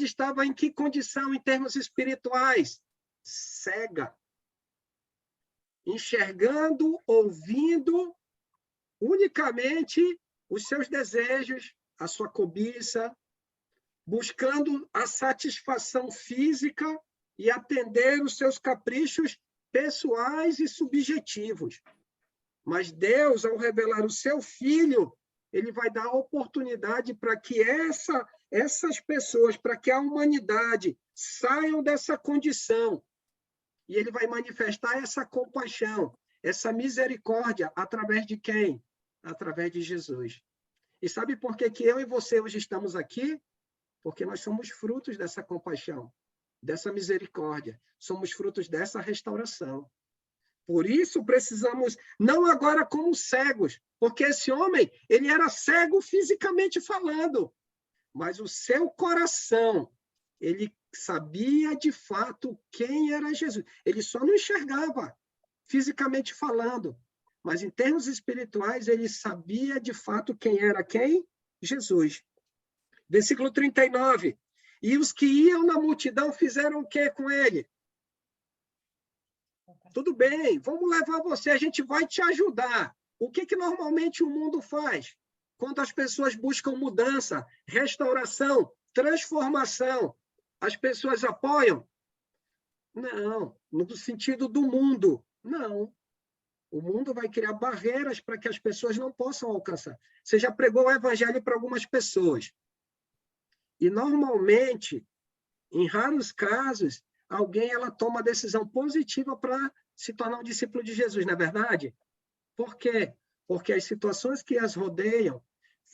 [SPEAKER 2] estava em que condição em termos espirituais? Cega. Enxergando, ouvindo unicamente os seus desejos, a sua cobiça, buscando a satisfação física e atender os seus caprichos pessoais e subjetivos. Mas Deus, ao revelar o seu Filho, ele vai dar oportunidade para que essas pessoas, para que a humanidade saiam dessa condição. E ele vai manifestar essa compaixão, essa misericórdia, através de quem? Através de Jesus. E sabe por que eu e você hoje estamos aqui? Porque nós somos frutos dessa compaixão, dessa misericórdia. Somos frutos dessa restauração. Por isso precisamos, não agora como cegos, porque esse homem, ele era cego fisicamente falando, mas o seu coração, ele sabia de fato quem era Jesus. Ele só não enxergava fisicamente falando, mas em termos espirituais, ele sabia de fato quem era quem? Jesus. Versículo 39. E os que iam na multidão fizeram o quê com ele? Tudo bem, vamos levar você, a gente vai te ajudar. O que normalmente o mundo faz? Quando as pessoas buscam mudança, restauração, transformação, as pessoas apoiam? Não, no sentido do mundo. Não. O mundo vai criar barreiras para que as pessoas não possam alcançar. Você já pregou o evangelho para algumas pessoas. E, normalmente, em raros casos, alguém ela toma a decisão positiva para se tornar um discípulo de Jesus, não é verdade? Por quê? Porque as situações que as rodeiam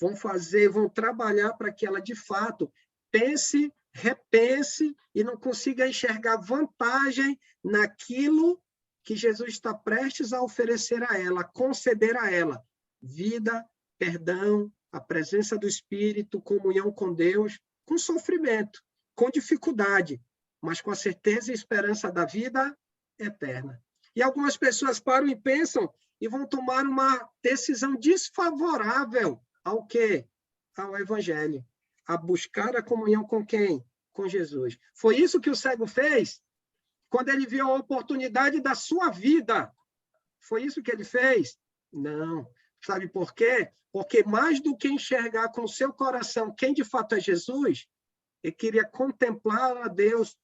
[SPEAKER 2] vão trabalhar para que ela, de fato, pense, repense e não consiga enxergar vantagem naquilo que Jesus está prestes a oferecer a ela, a conceder a ela. Vida, perdão, a presença do Espírito, comunhão com Deus, com sofrimento, com dificuldade, mas com a certeza e esperança da vida eterna. E algumas pessoas param e pensam e vão tomar uma decisão desfavorável ao quê? Ao Evangelho. A buscar a comunhão com quem? Com Jesus. Foi isso que o cego fez quando ele viu a oportunidade da sua vida. Foi isso que ele fez? Não. Sabe por quê? Porque mais do que enxergar com o seu coração quem de fato é Jesus, ele queria contemplar a Deus,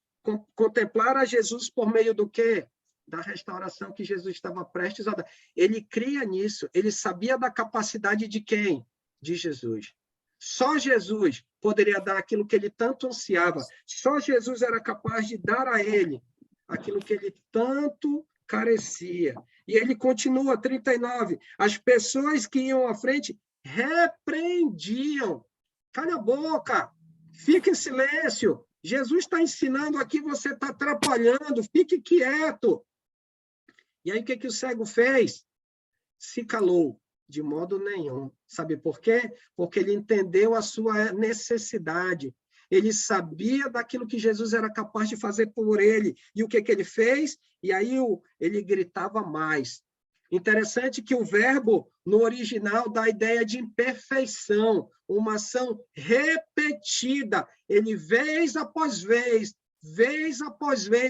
[SPEAKER 2] contemplar a Jesus por meio do quê? Da restauração que Jesus estava prestes a dar. Ele cria nisso, ele sabia da capacidade de quem? De Jesus. Só Jesus poderia dar aquilo que ele tanto ansiava. Só Jesus era capaz de dar a ele aquilo que ele tanto carecia. E ele continua, 39. As pessoas que iam à frente repreendiam. Cala a boca, fique em silêncio. Jesus está ensinando aqui, você está atrapalhando, fique quieto. E aí, o que o cego fez? Se calou, de modo nenhum. Sabe por quê? Porque ele entendeu a sua necessidade. Ele sabia daquilo que Jesus era capaz de fazer por ele. E o que ele fez? E aí ele gritava mais. Interessante que o verbo, no original, dá a ideia de imperfeição, uma ação repetida. Ele, vez após vez,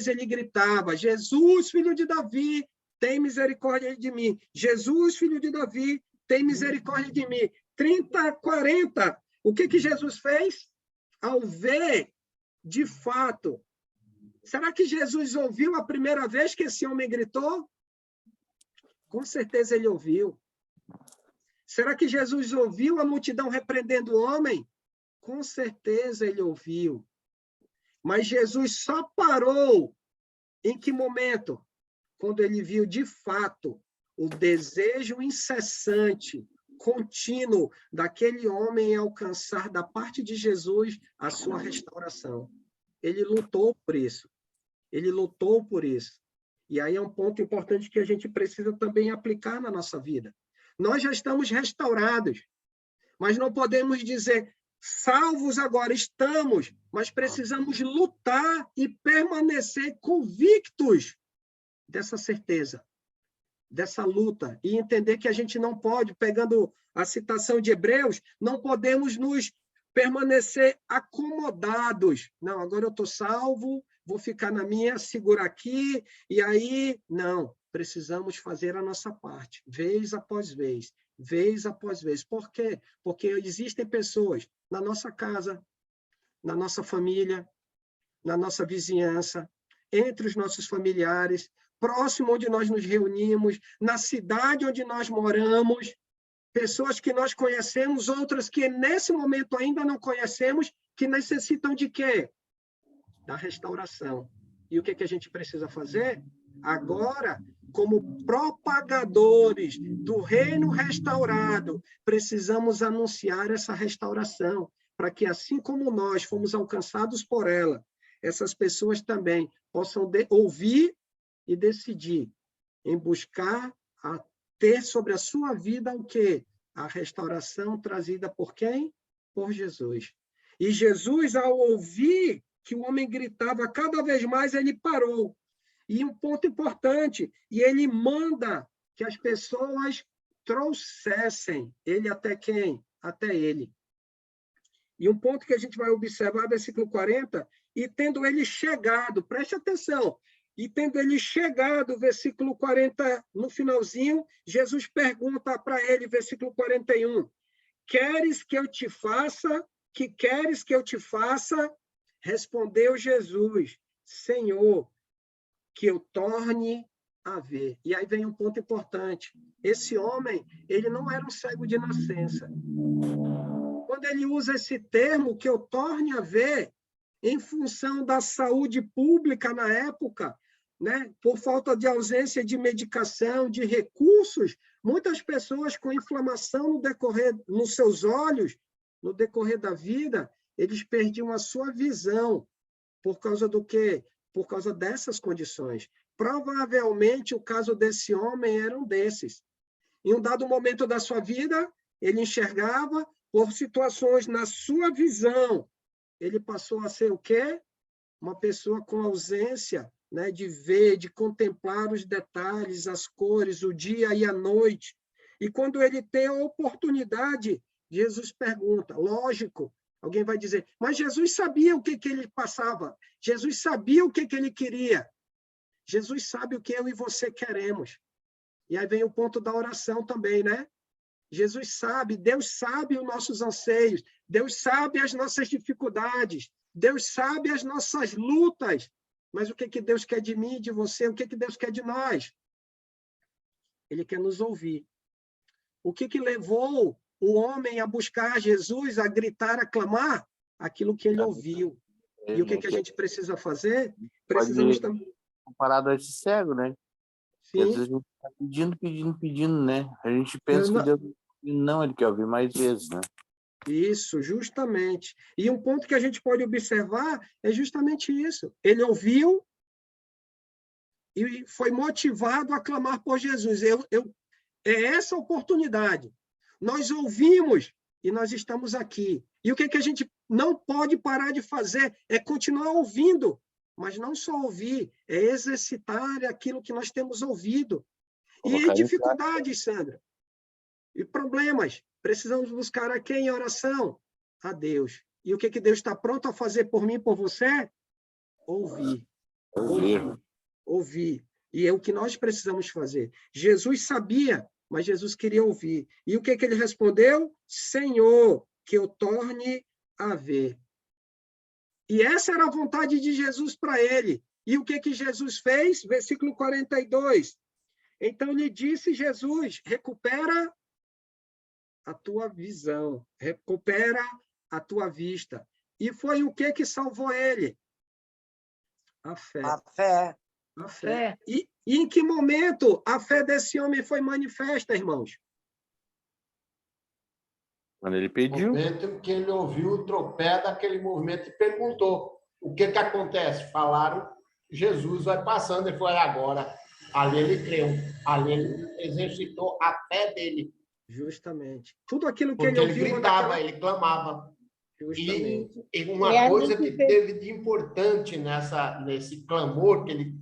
[SPEAKER 2] ele gritava: Jesus, filho de Davi, tem misericórdia de mim. Jesus, filho de Davi, tem misericórdia de mim. 30, 40. O que Jesus fez? Ao ver, de fato, será que Jesus ouviu a primeira vez que esse homem gritou? Com certeza ele ouviu. Será que Jesus ouviu a multidão repreendendo o homem? Com certeza ele ouviu. Mas Jesus só parou em que momento? Quando ele viu, de fato, o desejo incessante, contínuo daquele homem em alcançar da parte de Jesus a sua restauração. Ele lutou por isso. Ele lutou por isso. E aí é um ponto importante que a gente precisa também aplicar na nossa vida. Nós já estamos restaurados, mas não podemos dizer salvos agora estamos, mas precisamos lutar e permanecer convictos dessa certeza, dessa luta, e entender que a gente não pode, pegando a citação de Hebreus, não podemos nos permanecer acomodados. Não, agora eu estou salvo, vou ficar na minha, segurar aqui, e aí, não, precisamos fazer a nossa parte, vez após vez, vez após vez. Por quê? Porque existem pessoas na nossa casa, na nossa família, na nossa vizinhança, entre os nossos familiares, próximo onde nós nos reunimos, na cidade onde nós moramos, pessoas que nós conhecemos, outras que nesse momento ainda não conhecemos, que necessitam de quê? Da restauração. E o que a gente precisa fazer? Agora, como propagadores do reino restaurado, precisamos anunciar essa restauração, para que assim como nós fomos alcançados por ela, essas pessoas também possam ouvir e decidir em buscar ter sobre a sua vida o quê? A restauração trazida por quem? Por Jesus. E Jesus, ao ouvir que o homem gritava cada vez mais, ele parou. E um ponto importante, e ele manda que as pessoas trouxessem ele até quem? Até ele. E um ponto que a gente vai observar, versículo 40, e tendo ele chegado, preste atenção, E tendo ele chegado, versículo 40, no finalzinho, Jesus pergunta para ele, versículo 41, queres que eu te faça? Que queres que eu te faça? Respondeu Jesus, Senhor, que eu torne a ver. E aí vem um ponto importante. Esse homem, ele não era um cego de nascença. Quando ele usa esse termo, que eu torne a ver, em função da saúde pública na época, né, por falta de ausência de medicação, de recursos, muitas pessoas com inflamação no decorrer, nos seus olhos, no decorrer da vida, eles perdiam a sua visão. Por causa do quê? Por causa dessas condições. Provavelmente, o caso desse homem era um desses. Em um dado momento da sua vida, ele enxergava, por situações na sua visão, ele passou a ser o quê? Uma pessoa com ausência, né, de ver, de contemplar os detalhes, as cores, o dia e a noite. E quando ele tem a oportunidade, Jesus pergunta, lógico, alguém vai dizer, mas Jesus sabia o que ele passava, Jesus sabia o que ele queria. Jesus sabe o que eu e você queremos. E aí vem o ponto da oração também, né? Jesus sabe, Deus sabe os nossos anseios, Deus sabe as nossas dificuldades, Deus sabe as nossas lutas, mas o que Deus quer de mim, de você, o que Deus quer de nós? Ele quer nos ouvir. O que levou o homem a buscar Jesus, a gritar, a clamar? Aquilo que ele ouviu. E o que a gente precisa fazer? Precisamos também...
[SPEAKER 7] Comparado a esse cego, né?
[SPEAKER 2] Sim.
[SPEAKER 7] Às vezes a gente está pedindo, né? A gente pensa que Deus não, ele quer ouvir mais vezes, né?
[SPEAKER 2] Isso, justamente. E um ponto que a gente pode observar é justamente isso. Ele ouviu e foi motivado a clamar por Jesus. É essa oportunidade. Nós ouvimos e nós estamos aqui. E o que a gente não pode parar de fazer é continuar ouvindo, mas não só ouvir, é exercitar aquilo que nós temos ouvido. E dificuldades, Sandra, e problemas. Precisamos buscar a quem em oração? A Deus. E o que Deus está pronto a fazer por mim, por você? Ouvir. Ouvir. E é o que nós precisamos fazer. Jesus sabia, mas Jesus queria ouvir. E o que ele respondeu? Senhor, que eu torne a ver. E essa era a vontade de Jesus para ele. E o que Jesus fez? Versículo 42. Então lhe disse Jesus, recupera a tua visão, recupera a tua vista. E foi o que salvou ele? A fé.
[SPEAKER 3] A fé.
[SPEAKER 2] A fé. E em que momento a fé desse homem foi manifesta, irmãos?
[SPEAKER 7] Quando ele pediu.
[SPEAKER 1] No momento que ele ouviu o tropé daquele movimento e perguntou o que acontece. Falaram, Jesus vai passando, ele foi agora. Ali ele creu, ali ele exercitou a fé dele.
[SPEAKER 2] Justamente. Tudo aquilo que
[SPEAKER 1] porque
[SPEAKER 2] ele ouviu...
[SPEAKER 1] Ele gritava, ele clamava.
[SPEAKER 2] Justamente.
[SPEAKER 1] E uma coisa que teve de importante nesse clamor que ele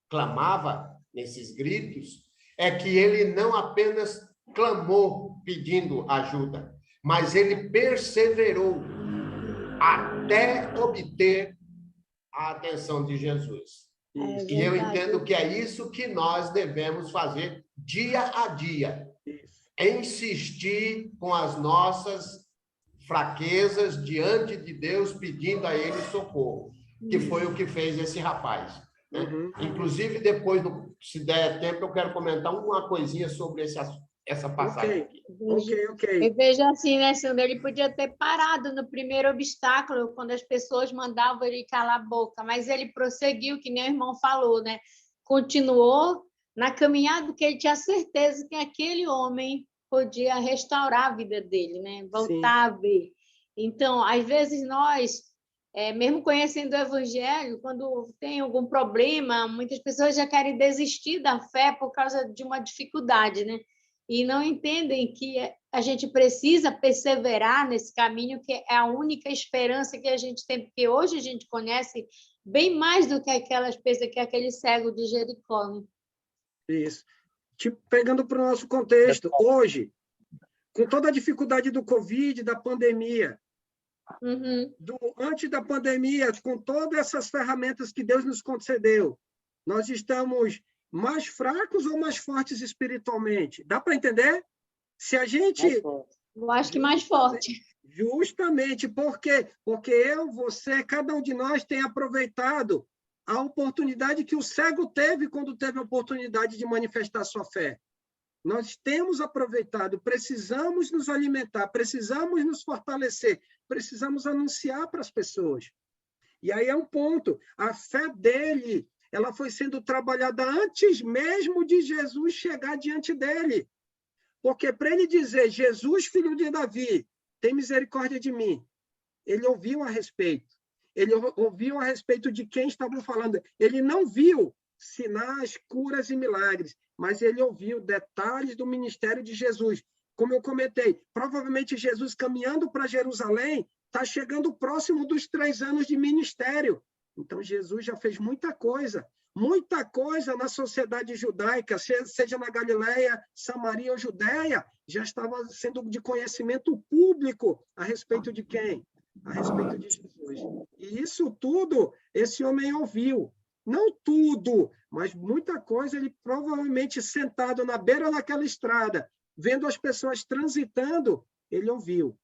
[SPEAKER 1] clamava, nesses gritos, é que ele não apenas clamou pedindo ajuda, mas ele perseverou até obter a atenção de Jesus. E eu entendo que é isso que nós devemos fazer dia a dia. Insistir com as nossas fraquezas diante de Deus, pedindo a Ele socorro, que foi o que fez esse rapaz. Né? Inclusive, depois, se der tempo, eu quero comentar uma coisinha sobre essa passagem aqui.
[SPEAKER 2] Ok.
[SPEAKER 8] Eu vejo assim, né, Sandra? Ele podia ter parado no primeiro obstáculo, quando as pessoas mandavam ele calar a boca, mas ele prosseguiu, que nem o irmão falou, né? Continuou na caminhada, que ele tinha certeza que aquele homem podia restaurar a vida dele, né? Voltar a ver. Então, às vezes nós, mesmo conhecendo o Evangelho, quando tem algum problema, muitas pessoas já querem desistir da fé por causa de uma dificuldade, né? E não entendem que a gente precisa perseverar nesse caminho, que é a única esperança que a gente tem, porque hoje a gente conhece bem mais do que aquelas pessoas, que aquele cego de Jericó, né?
[SPEAKER 2] Isso. Tipo, pegando para o nosso contexto, hoje, com toda a dificuldade do Covid, da pandemia, antes da pandemia, com todas essas ferramentas que Deus nos concedeu, Nós estamos mais fracos ou mais fortes espiritualmente? Dá para entender? Se a gente...
[SPEAKER 8] Eu acho que mais forte.
[SPEAKER 2] Justamente, por quê? Porque eu, você, cada um de nós tem aproveitado a oportunidade que o cego teve quando teve a oportunidade de manifestar sua fé. Nós temos aproveitado, precisamos nos alimentar, precisamos nos fortalecer, precisamos anunciar para as pessoas. E aí é um ponto, a fé dele, ela foi sendo trabalhada antes mesmo de Jesus chegar diante dele. Porque para ele dizer, Jesus, filho de Davi, tem misericórdia de mim, ele ouviu a respeito. Ele ouviu a respeito de quem estavam falando. Ele não viu sinais, curas e milagres, mas ele ouviu detalhes do ministério de Jesus. Como eu comentei, provavelmente Jesus caminhando para Jerusalém está chegando próximo dos 3 anos de ministério. Então, Jesus já fez muita coisa na sociedade judaica, seja na Galileia, Samaria ou Judéia, já estava sendo de conhecimento público a respeito de quem? A respeito de Jesus. E isso tudo, esse homem ouviu. Não tudo, mas muita coisa, ele provavelmente sentado na beira daquela estrada, vendo as pessoas transitando, ele ouviu.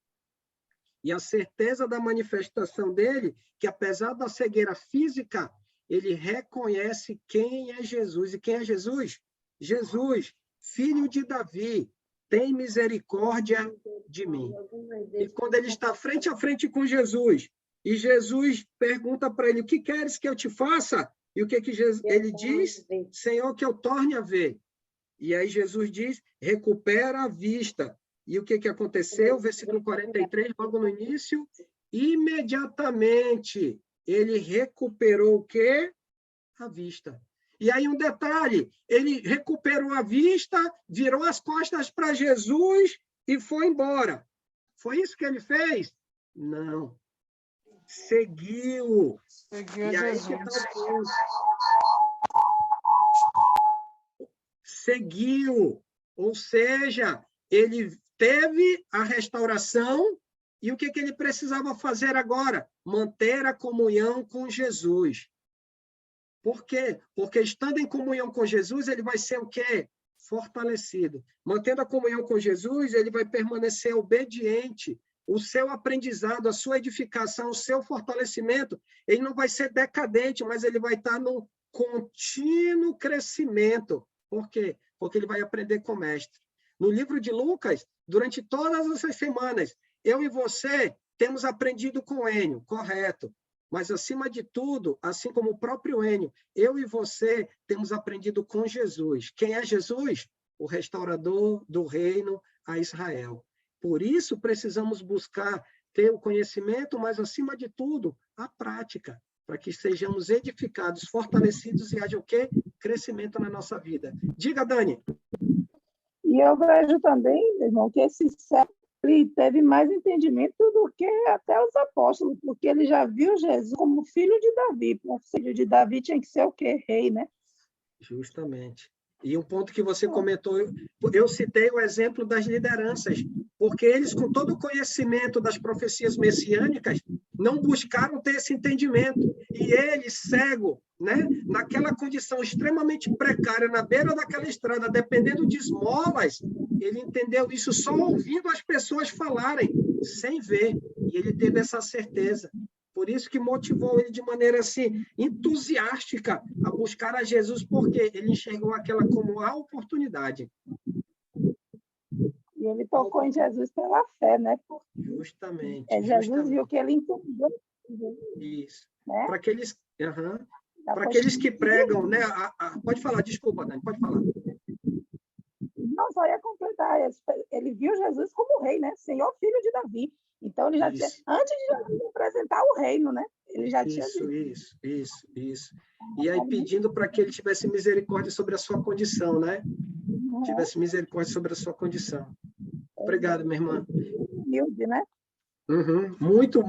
[SPEAKER 2] E a certeza da manifestação dele, que apesar da cegueira física, ele reconhece quem é Jesus. E quem é Jesus? Jesus, filho de Davi, tem misericórdia de mim. E quando ele está frente a frente com Jesus, e Jesus pergunta para ele, o que queres que eu te faça? E o que ele diz? Senhor, que eu torne a ver. E aí Jesus diz, recupera a vista. E o que aconteceu? Versículo 43, logo no início, imediatamente ele recuperou o quê? A vista. E aí um detalhe, ele recuperou a vista, virou as costas para Jesus e foi embora. Foi isso que ele fez? Não. Seguiu.
[SPEAKER 3] Seguiu
[SPEAKER 2] E aí
[SPEAKER 3] Jesus.
[SPEAKER 2] que tá o ponto. Seguiu. Ou seja, ele teve a restauração e o que ele precisava fazer agora? Manter a comunhão com Jesus. Por quê? Porque estando em comunhão com Jesus, ele vai ser o quê? Fortalecido. Mantendo a comunhão com Jesus, ele vai permanecer obediente. O seu aprendizado, a sua edificação, o seu fortalecimento, ele não vai ser decadente, mas ele vai estar no contínuo crescimento. Por quê? Porque ele vai aprender com o mestre. No livro de Lucas, durante todas essas semanas, eu e você temos aprendido com o Enio, correto. Mas, acima de tudo, assim como o próprio Enio, eu e você temos aprendido com Jesus. Quem é Jesus? O restaurador do reino a Israel. Por isso, precisamos buscar ter o conhecimento, mas, acima de tudo, a prática, para que sejamos edificados, fortalecidos e haja o quê? Crescimento na nossa vida. Diga, Dani.
[SPEAKER 6] E eu vejo também, meu irmão, que esse século ele teve mais entendimento do que até os apóstolos, porque ele já viu Jesus como filho de Davi. O filho de Davi tinha que ser o quê? Rei, né?
[SPEAKER 2] Justamente. E um ponto que você comentou, eu citei o exemplo das lideranças, porque eles, com todo o conhecimento das profecias messiânicas, não buscaram ter esse entendimento. E ele, cego, né, naquela condição extremamente precária, na beira daquela estrada, dependendo de esmolas, ele entendeu isso só ouvindo as pessoas falarem, sem ver. E ele teve essa certeza. Por isso que motivou ele de maneira assim, entusiástica a buscar a Jesus, porque ele enxergou aquela como a oportunidade.
[SPEAKER 6] E ele tocou em Jesus pela fé, né?
[SPEAKER 2] Justamente.
[SPEAKER 6] Jesus viu que ele entendeu.
[SPEAKER 2] Isso.
[SPEAKER 6] Né?
[SPEAKER 2] Para aqueles, para aqueles que pregam, né? Pode falar, desculpa, Dani, pode falar.
[SPEAKER 6] Não, só ia completar. Ele viu Jesus como rei, né? Senhor, filho de Davi. Então, ele já tinha, antes de Jesus apresentar o reino, né? Ele já tinha
[SPEAKER 2] Isso. E aí, pedindo para que ele tivesse misericórdia sobre a sua condição, né? Tivesse misericórdia sobre a sua condição. Obrigado, minha irmã.
[SPEAKER 6] Humilde, né?
[SPEAKER 2] Uhum. Muito.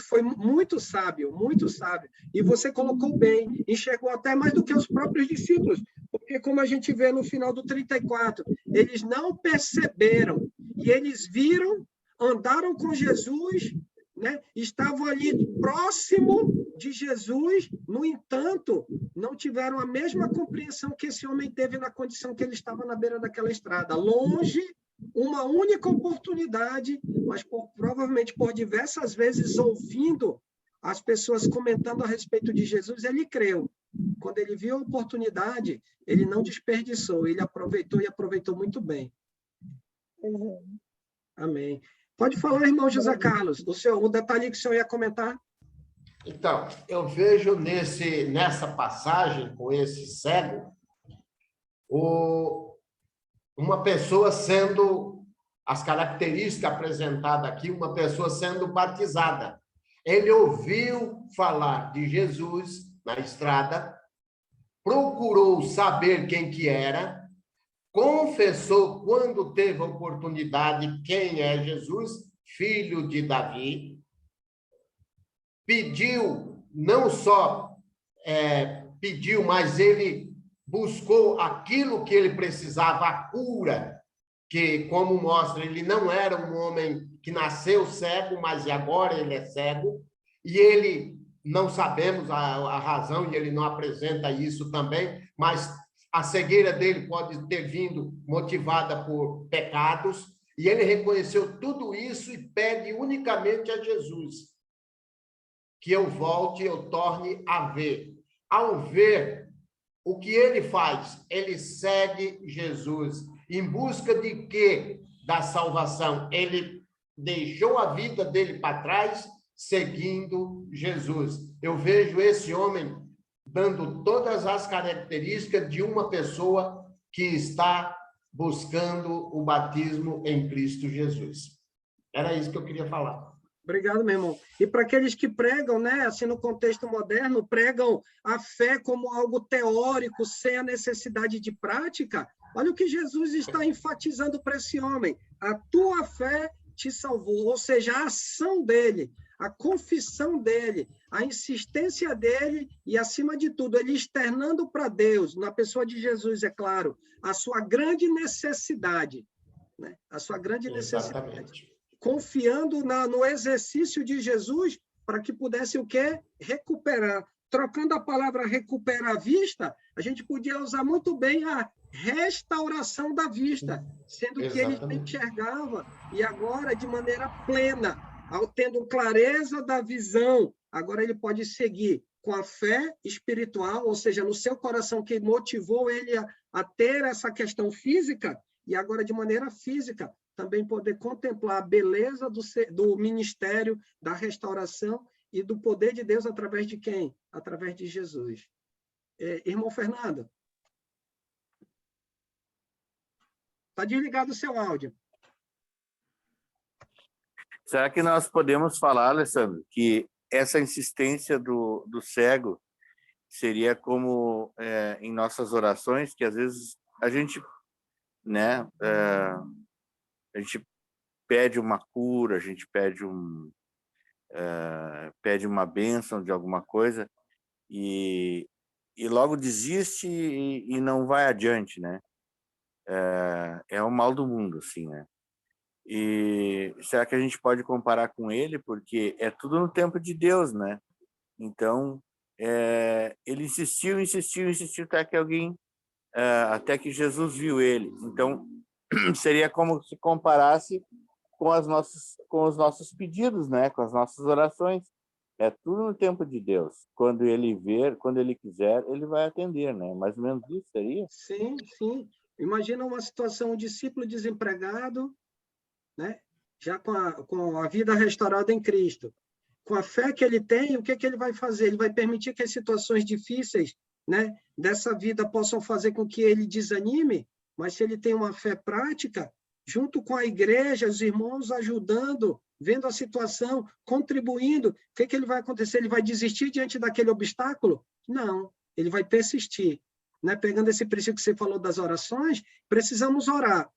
[SPEAKER 2] Foi muito sábio, muito sábio. E você colocou bem, enxergou até mais do que os próprios discípulos, porque como a gente vê no final do 34, eles não perceberam, e eles viram, andaram com Jesus, né? Estavam ali próximo de Jesus, no entanto, não tiveram a mesma compreensão que esse homem teve na condição que ele estava na beira daquela estrada, longe, uma única oportunidade, mas provavelmente por diversas vezes ouvindo as pessoas comentando a respeito de Jesus, ele creu. Quando ele viu a oportunidade, ele não desperdiçou, ele aproveitou e aproveitou muito bem. Amém. Pode falar, irmão José Carlos, o detalhe que o senhor ia comentar.
[SPEAKER 1] Então, eu vejo nessa passagem com esse cego, uma pessoa sendo, as características apresentadas aqui, uma pessoa sendo batizada. Ele ouviu falar de Jesus na estrada, procurou saber quem que era, confessou quando teve a oportunidade quem é Jesus, filho de Davi, pediu, não só pediu, mas ele buscou aquilo que ele precisava, a cura, que, como mostra, ele não era um homem que nasceu cego, mas agora ele é cego, e ele, não sabemos a razão, e ele não apresenta isso também, mas a cegueira dele pode ter vindo motivada por pecados, e ele reconheceu tudo isso e pede unicamente a Jesus que eu volte, eu torne a ver. Ao ver, o que ele faz? Ele segue Jesus. Em busca de quê? Da salvação. Ele deixou a vida dele para trás, seguindo Jesus. Eu vejo esse homem dando todas as características de uma pessoa que está buscando o batismo em Cristo Jesus. Era isso que eu queria falar.
[SPEAKER 2] Obrigado, meu irmão. E para aqueles que pregam, né, assim, no contexto moderno, pregam a fé como algo teórico, sem a necessidade de prática, olha o que Jesus está enfatizando para esse homem. A tua fé te salvou, ou seja, a ação dele, a confissão dele, a insistência dele e, acima de tudo, ele externando para Deus, na pessoa de Jesus, é claro, a sua grande necessidade, né? A sua grande necessidade.
[SPEAKER 1] Exatamente.
[SPEAKER 2] Confiando no exercício de Jesus para que pudesse o quê? Recuperar. Trocando a palavra recuperar a vista, a gente podia usar muito bem a restauração da vista, sendo que ele enxergava e agora, de maneira plena, tendo clareza da visão, agora ele pode seguir com a fé espiritual, ou seja, no seu coração que motivou ele a ter essa questão física, e agora de maneira física, também poder contemplar a beleza do ministério, da restauração e do poder de Deus através de quem? Através de Jesus. Irmão Fernando. Está desligado o seu áudio.
[SPEAKER 7] Será que nós podemos falar, Alessandro, que essa insistência do cego seria como em nossas orações, que às vezes a gente, né, a gente pede uma cura, a gente pede uma bênção de alguma coisa e logo desiste e não vai adiante, né? É o mal do mundo, assim, né? E será que a gente pode comparar com ele? Porque é tudo no tempo de Deus, né? Então, ele insistiu até que Jesus viu ele. Então, seria como se comparasse com os nossos pedidos, né? Com as nossas orações. É tudo no tempo de Deus. Quando ele ver, quando ele quiser, ele vai atender, né? Mais ou menos isso seria?
[SPEAKER 2] Sim, sim. Imagina uma situação, um discípulo desempregado, né? Já com a vida restaurada em Cristo. Com a fé que ele tem, o que ele vai fazer? Ele vai permitir que as situações difíceis, né, dessa vida possam fazer com que ele desanime, mas se ele tem uma fé prática, junto com a igreja, os irmãos ajudando, vendo a situação, contribuindo, o que ele vai acontecer? Ele vai desistir diante daquele obstáculo? Não, ele vai persistir. Né? Pegando esse princípio que você falou das orações, precisamos orar.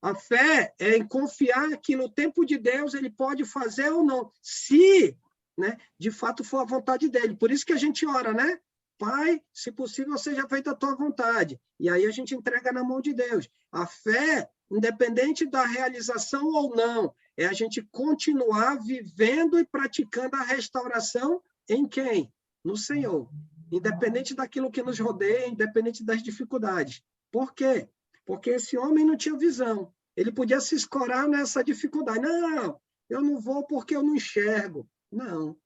[SPEAKER 2] A fé é em confiar que no tempo de Deus ele pode fazer ou não, se, né, de fato for a vontade dele. Por isso que a gente ora, né? Pai, se possível, seja feita a tua vontade. E aí a gente entrega na mão de Deus. A fé, independente da realização ou não, é a gente continuar vivendo e praticando a restauração em quem? No Senhor. independente daquilo que nos rodeia, independente das dificuldades. Por quê? Porque esse homem não tinha visão. Ele podia se escorar nessa dificuldade. Não, eu não vou porque eu não enxergo. Não.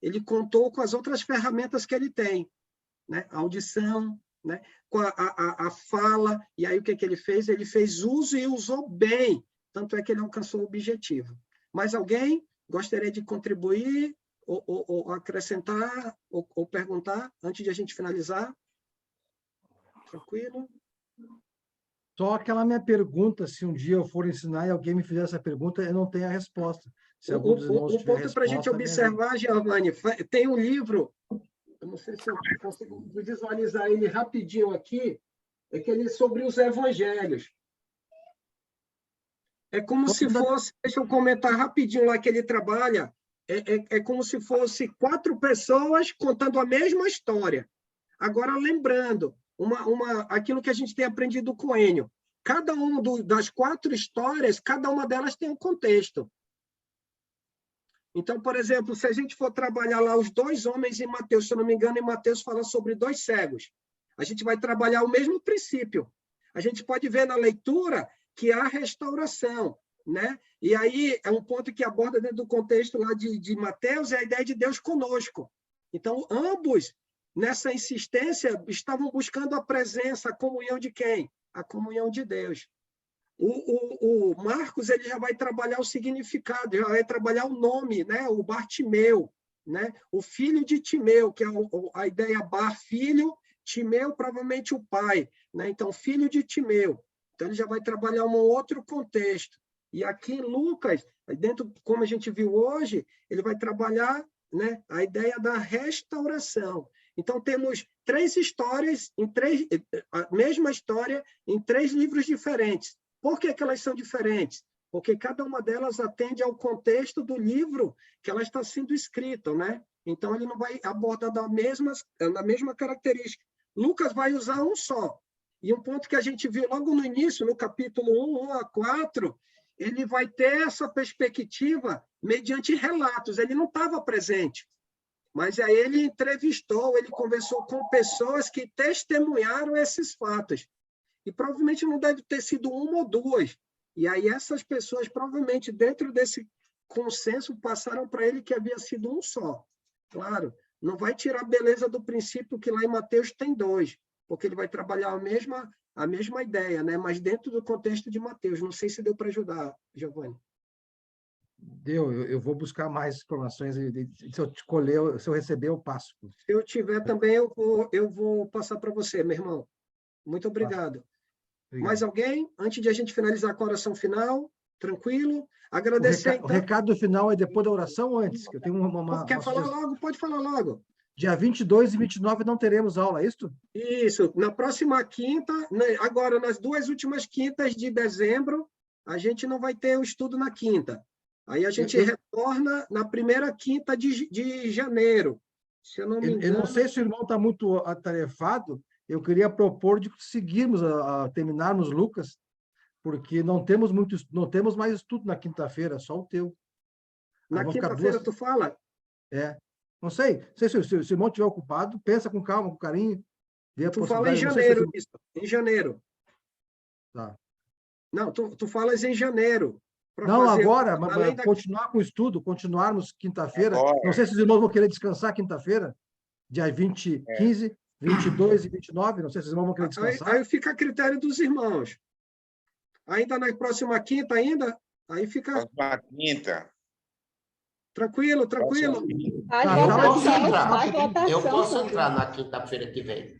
[SPEAKER 2] Ele contou com as outras ferramentas que ele tem, né? A audição, né? Com a fala. E aí o que ele fez? Ele fez uso e usou bem. Tanto é que ele alcançou o objetivo. Mais alguém gostaria de contribuir ou acrescentar ou perguntar antes de a gente finalizar? Tranquilo?
[SPEAKER 5] Só aquela minha pergunta, se um dia eu for ensinar e alguém me fizer essa pergunta, eu não tenho a resposta. Se algum dos irmãos
[SPEAKER 2] O
[SPEAKER 5] tiver
[SPEAKER 2] ponto para a gente
[SPEAKER 5] resposta,
[SPEAKER 2] observar, Giovanni, tem um livro, eu não sei se eu consigo visualizar ele rapidinho aqui, é que ele é sobre os evangelhos. É como se fosse, deixa eu comentar rapidinho lá que ele trabalha, é como se fosse 4 pessoas contando a mesma história. Agora, lembrando, aquilo que a gente tem aprendido com o Enio, cada uma das 4 histórias, cada uma delas tem um contexto. Então, por exemplo, se a gente for trabalhar lá os 2 homens em Mateus, se eu não me engano, em Mateus fala sobre 2 cegos. A gente vai trabalhar o mesmo princípio. A gente pode ver na leitura que há restauração, né? E aí é um ponto que aborda dentro do contexto lá de Mateus, é a ideia de Deus conosco. Então, ambos, nessa insistência, estavam buscando a presença, a comunhão de quem? A comunhão de Deus. O Marcos ele já vai trabalhar o significado, já vai trabalhar o nome, né? O Bartimeu, né? O filho de Timeu, que é a ideia Bar, filho, Timeu, provavelmente o pai, né? Então, filho de Timeu. Então, ele já vai trabalhar um outro contexto. E aqui em Lucas, dentro, como a gente viu hoje, ele vai trabalhar, né, a ideia da restauração. Então, temos 3 histórias, a mesma história, em 3 livros diferentes. Por que elas são diferentes? Porque cada uma delas atende ao contexto do livro que ela está sendo escrita, né? Então, ele não vai abordar na mesma característica. Lucas vai usar um só. E um ponto que a gente viu logo no início, no capítulo 1 a 4, ele vai ter essa perspectiva mediante relatos. Ele não estava presente, mas aí ele entrevistou, ele conversou com pessoas que testemunharam esses fatos. E provavelmente não deve ter sido 1 ou 2. E aí essas pessoas, provavelmente, dentro desse consenso, passaram para ele que havia sido um só. Claro, não vai tirar a beleza do princípio que lá em Mateus tem 2, porque ele vai trabalhar a mesma ideia, né? Mas dentro do contexto de Mateus. Não sei se deu para ajudar, Giovanni.
[SPEAKER 5] Deu, eu vou buscar mais informações. Se eu colher, se eu receber, eu passo.
[SPEAKER 2] Se eu tiver também, eu vou passar para você, meu irmão. Muito obrigado.
[SPEAKER 5] Obrigado.
[SPEAKER 2] Mais alguém? Antes de a gente finalizar com a oração final, tranquilo? Agradecer,
[SPEAKER 5] O recado final é depois da oração ou antes? Que eu tenho
[SPEAKER 2] Quer falar logo? Pode falar logo.
[SPEAKER 5] Dia 22 e 29 não teremos aula, é isso?
[SPEAKER 2] Isso. Na próxima quinta, agora nas 2 últimas quintas de dezembro, a gente não vai ter o estudo na quinta. Aí a gente retorna na primeira quinta de janeiro. Se eu não me engano...
[SPEAKER 5] Eu não sei se o irmão está muito atarefado, eu queria propor de seguirmos, terminarmos Lucas, porque não temos mais estudo na quinta-feira, só o teu.
[SPEAKER 2] Na quinta-feira tu fala?
[SPEAKER 5] É. Não sei se o irmão estiver ocupado, pensa com calma, com carinho.
[SPEAKER 2] Tu fala em janeiro, isso. Em janeiro.
[SPEAKER 5] Tá.
[SPEAKER 2] Não, tu falas em janeiro.
[SPEAKER 5] Não, agora, mas continuar com o estudo, continuarmos quinta-feira. Não sei se os irmãos vão querer descansar quinta-feira, dia 15, 22 e 29, não sei se os irmãos vão querer descansar.
[SPEAKER 2] Aí fica a critério dos irmãos. Ainda na próxima quinta, ainda? Aí fica...
[SPEAKER 9] Próxima quinta.
[SPEAKER 2] Tranquilo.
[SPEAKER 1] Eu posso entrar na quinta-feira que vem.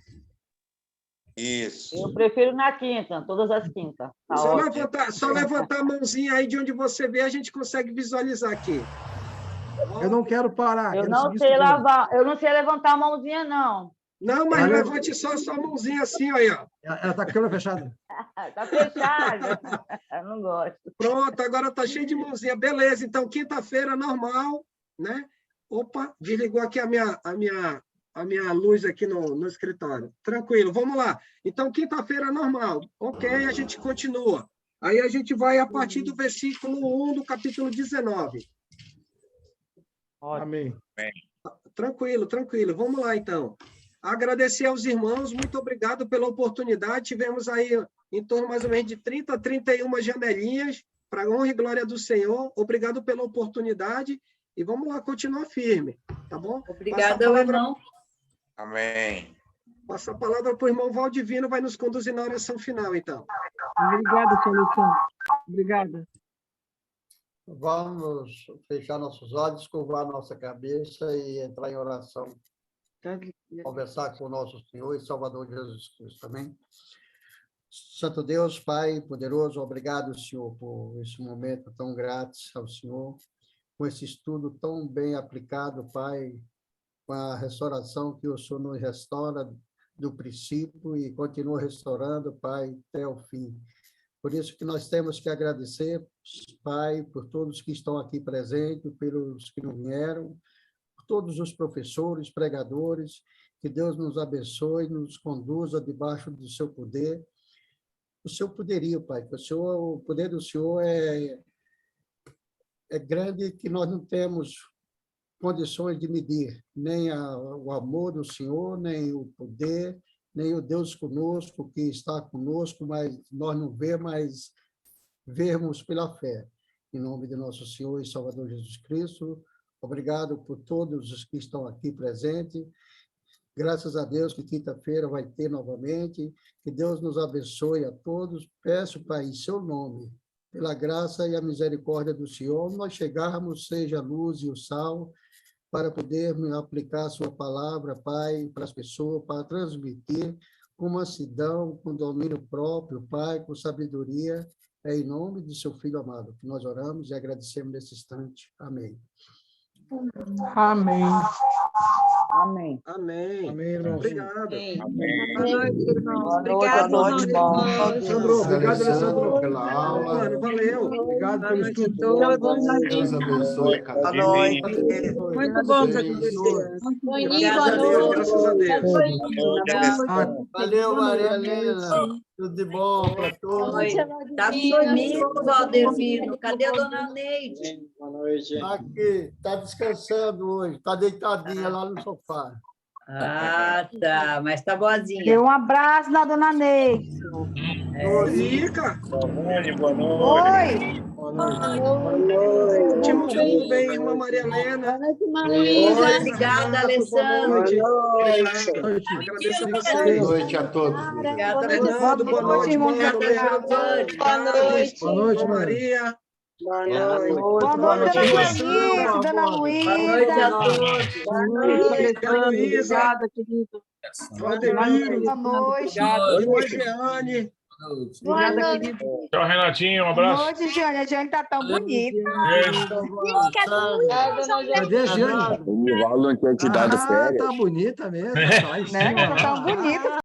[SPEAKER 9] Isso.
[SPEAKER 3] Eu prefiro na quinta, todas as quintas. Tá
[SPEAKER 2] só levantar a mãozinha aí de onde você vê, a gente consegue visualizar aqui.
[SPEAKER 5] Eu não quero parar.
[SPEAKER 3] Eu não sei levantar a mãozinha, não.
[SPEAKER 2] Não, mas levante só a sua mãozinha assim, aí, ó.
[SPEAKER 5] Ela está com a câmera fechada.
[SPEAKER 3] Está fechada. Eu não gosto.
[SPEAKER 2] Pronto, agora está cheio de mãozinha. Beleza, então quinta-feira normal, né? Opa, desligou aqui a minha luz aqui no escritório. Tranquilo, vamos lá. Então, quinta-feira normal. Ok, a gente continua. Aí a gente vai a partir do versículo 1 do capítulo 19.
[SPEAKER 5] Amém.
[SPEAKER 2] Tranquilo. Vamos lá, então. Agradecer aos irmãos, muito obrigado pela oportunidade. Tivemos aí em torno mais ou menos de 30 a 31 janelinhas, para a honra e glória do Senhor. Obrigado pela oportunidade e vamos lá continuar firme, tá bom?
[SPEAKER 10] Obrigada, irmão.
[SPEAKER 9] Amém.
[SPEAKER 2] Passa a palavra para o irmão Valdivino, vai nos conduzir na oração final, então.
[SPEAKER 11] Obrigada, senhor Alexandre. Obrigada.
[SPEAKER 5] Vamos fechar nossos olhos, curvar nossa cabeça e entrar em oração. Conversar com o nosso Senhor e Salvador Jesus Cristo. Amém? Santo Deus, Pai poderoso, obrigado, Senhor, por esse momento tão grátis ao Senhor, com esse estudo tão bem aplicado, Pai, com a restauração que o Senhor nos restaura do princípio e continua restaurando, Pai, até o fim. Por isso que nós temos que agradecer, Pai, por todos que estão aqui presentes, pelos que não vieram, por todos os professores, pregadores, que Deus nos abençoe, nos conduza debaixo do seu poder, o seu poderio, Pai, que o poder do Senhor é grande, que nós não temos condições de medir, nem o amor do Senhor, nem o poder, nem o Deus conosco, que está conosco, mas nós não vemos, mas vermos pela fé. Em nome de nosso Senhor e Salvador Jesus Cristo, obrigado por todos os que estão aqui presentes. Graças a Deus que quinta-feira vai ter novamente. Que Deus nos abençoe a todos. Peço, Pai, em seu nome, pela graça e a misericórdia do Senhor, nós chegarmos, seja a luz e o sal, para podermos aplicar a sua palavra, Pai, para as pessoas, para transmitir com mansidão, com domínio próprio, Pai, com sabedoria. É em nome de seu Filho amado que nós oramos e agradecemos nesse instante. Amém.
[SPEAKER 11] Amém.
[SPEAKER 3] Amém.
[SPEAKER 2] Amém.
[SPEAKER 5] Amém, irmão.
[SPEAKER 2] Obrigado.
[SPEAKER 9] Amém.
[SPEAKER 10] Boa noite, irmãos.
[SPEAKER 3] Boa noite,
[SPEAKER 10] Obrigada,
[SPEAKER 3] boa noite,
[SPEAKER 10] irmãos.
[SPEAKER 2] Alessandro, obrigado, Alessandro.
[SPEAKER 1] Pela aula.
[SPEAKER 2] Mano, valeu.
[SPEAKER 5] Obrigado
[SPEAKER 10] Boa
[SPEAKER 5] pelo
[SPEAKER 10] noite a
[SPEAKER 5] estudo.
[SPEAKER 10] todos.
[SPEAKER 1] Deus abençoe cada
[SPEAKER 10] Boa noite.
[SPEAKER 11] Muito bom estar com
[SPEAKER 1] vocês.
[SPEAKER 11] vocês.
[SPEAKER 8] Boninho,
[SPEAKER 2] Graças a
[SPEAKER 8] boa
[SPEAKER 2] Deus,
[SPEAKER 8] noite.
[SPEAKER 2] graças a Deus.
[SPEAKER 5] Valeu, Maria Helena. Tudo de bom para todos.
[SPEAKER 10] Oi. Tá sumindo, Valdevino. Cadê a dona Neide?
[SPEAKER 5] Boa noite. Aqui, está descansando hoje, está deitadinha lá no sofá.
[SPEAKER 10] Ah, tá. Mas tá boazinha.
[SPEAKER 3] Dê um abraço na dona Neide.
[SPEAKER 2] Rica.
[SPEAKER 9] Boa noite.
[SPEAKER 3] Oi.
[SPEAKER 2] Último tudo bem, irmã Maria Helena.
[SPEAKER 10] Oi, obrigada, Alessandro.
[SPEAKER 2] Agradeço a
[SPEAKER 1] Boa
[SPEAKER 2] vocês.
[SPEAKER 1] noite a todos.
[SPEAKER 10] Obrigada,
[SPEAKER 2] Fernando, boa noite, mano.
[SPEAKER 10] Boa noite.
[SPEAKER 2] Boa noite, Maria.
[SPEAKER 10] Boa noite.
[SPEAKER 3] Boa noite, dona Luísa, dona Luísa.
[SPEAKER 10] Boa noite a todos.
[SPEAKER 11] Boa noite,
[SPEAKER 2] Luísa.
[SPEAKER 11] obrigada, querido.
[SPEAKER 2] Valdemiro.
[SPEAKER 3] Boa noite.
[SPEAKER 2] Oi, Jeane.
[SPEAKER 11] Obrigada, querido.
[SPEAKER 12] Tchau, Renatinho. Um
[SPEAKER 3] Boa
[SPEAKER 12] abraço.
[SPEAKER 3] noite, Jane. A Jane tá tão bonita.
[SPEAKER 5] Cadê a Jane?
[SPEAKER 7] O Nivaldo não tinha te dado férias.
[SPEAKER 5] Tá bonita mesmo.
[SPEAKER 3] Né? Tá tão bonita.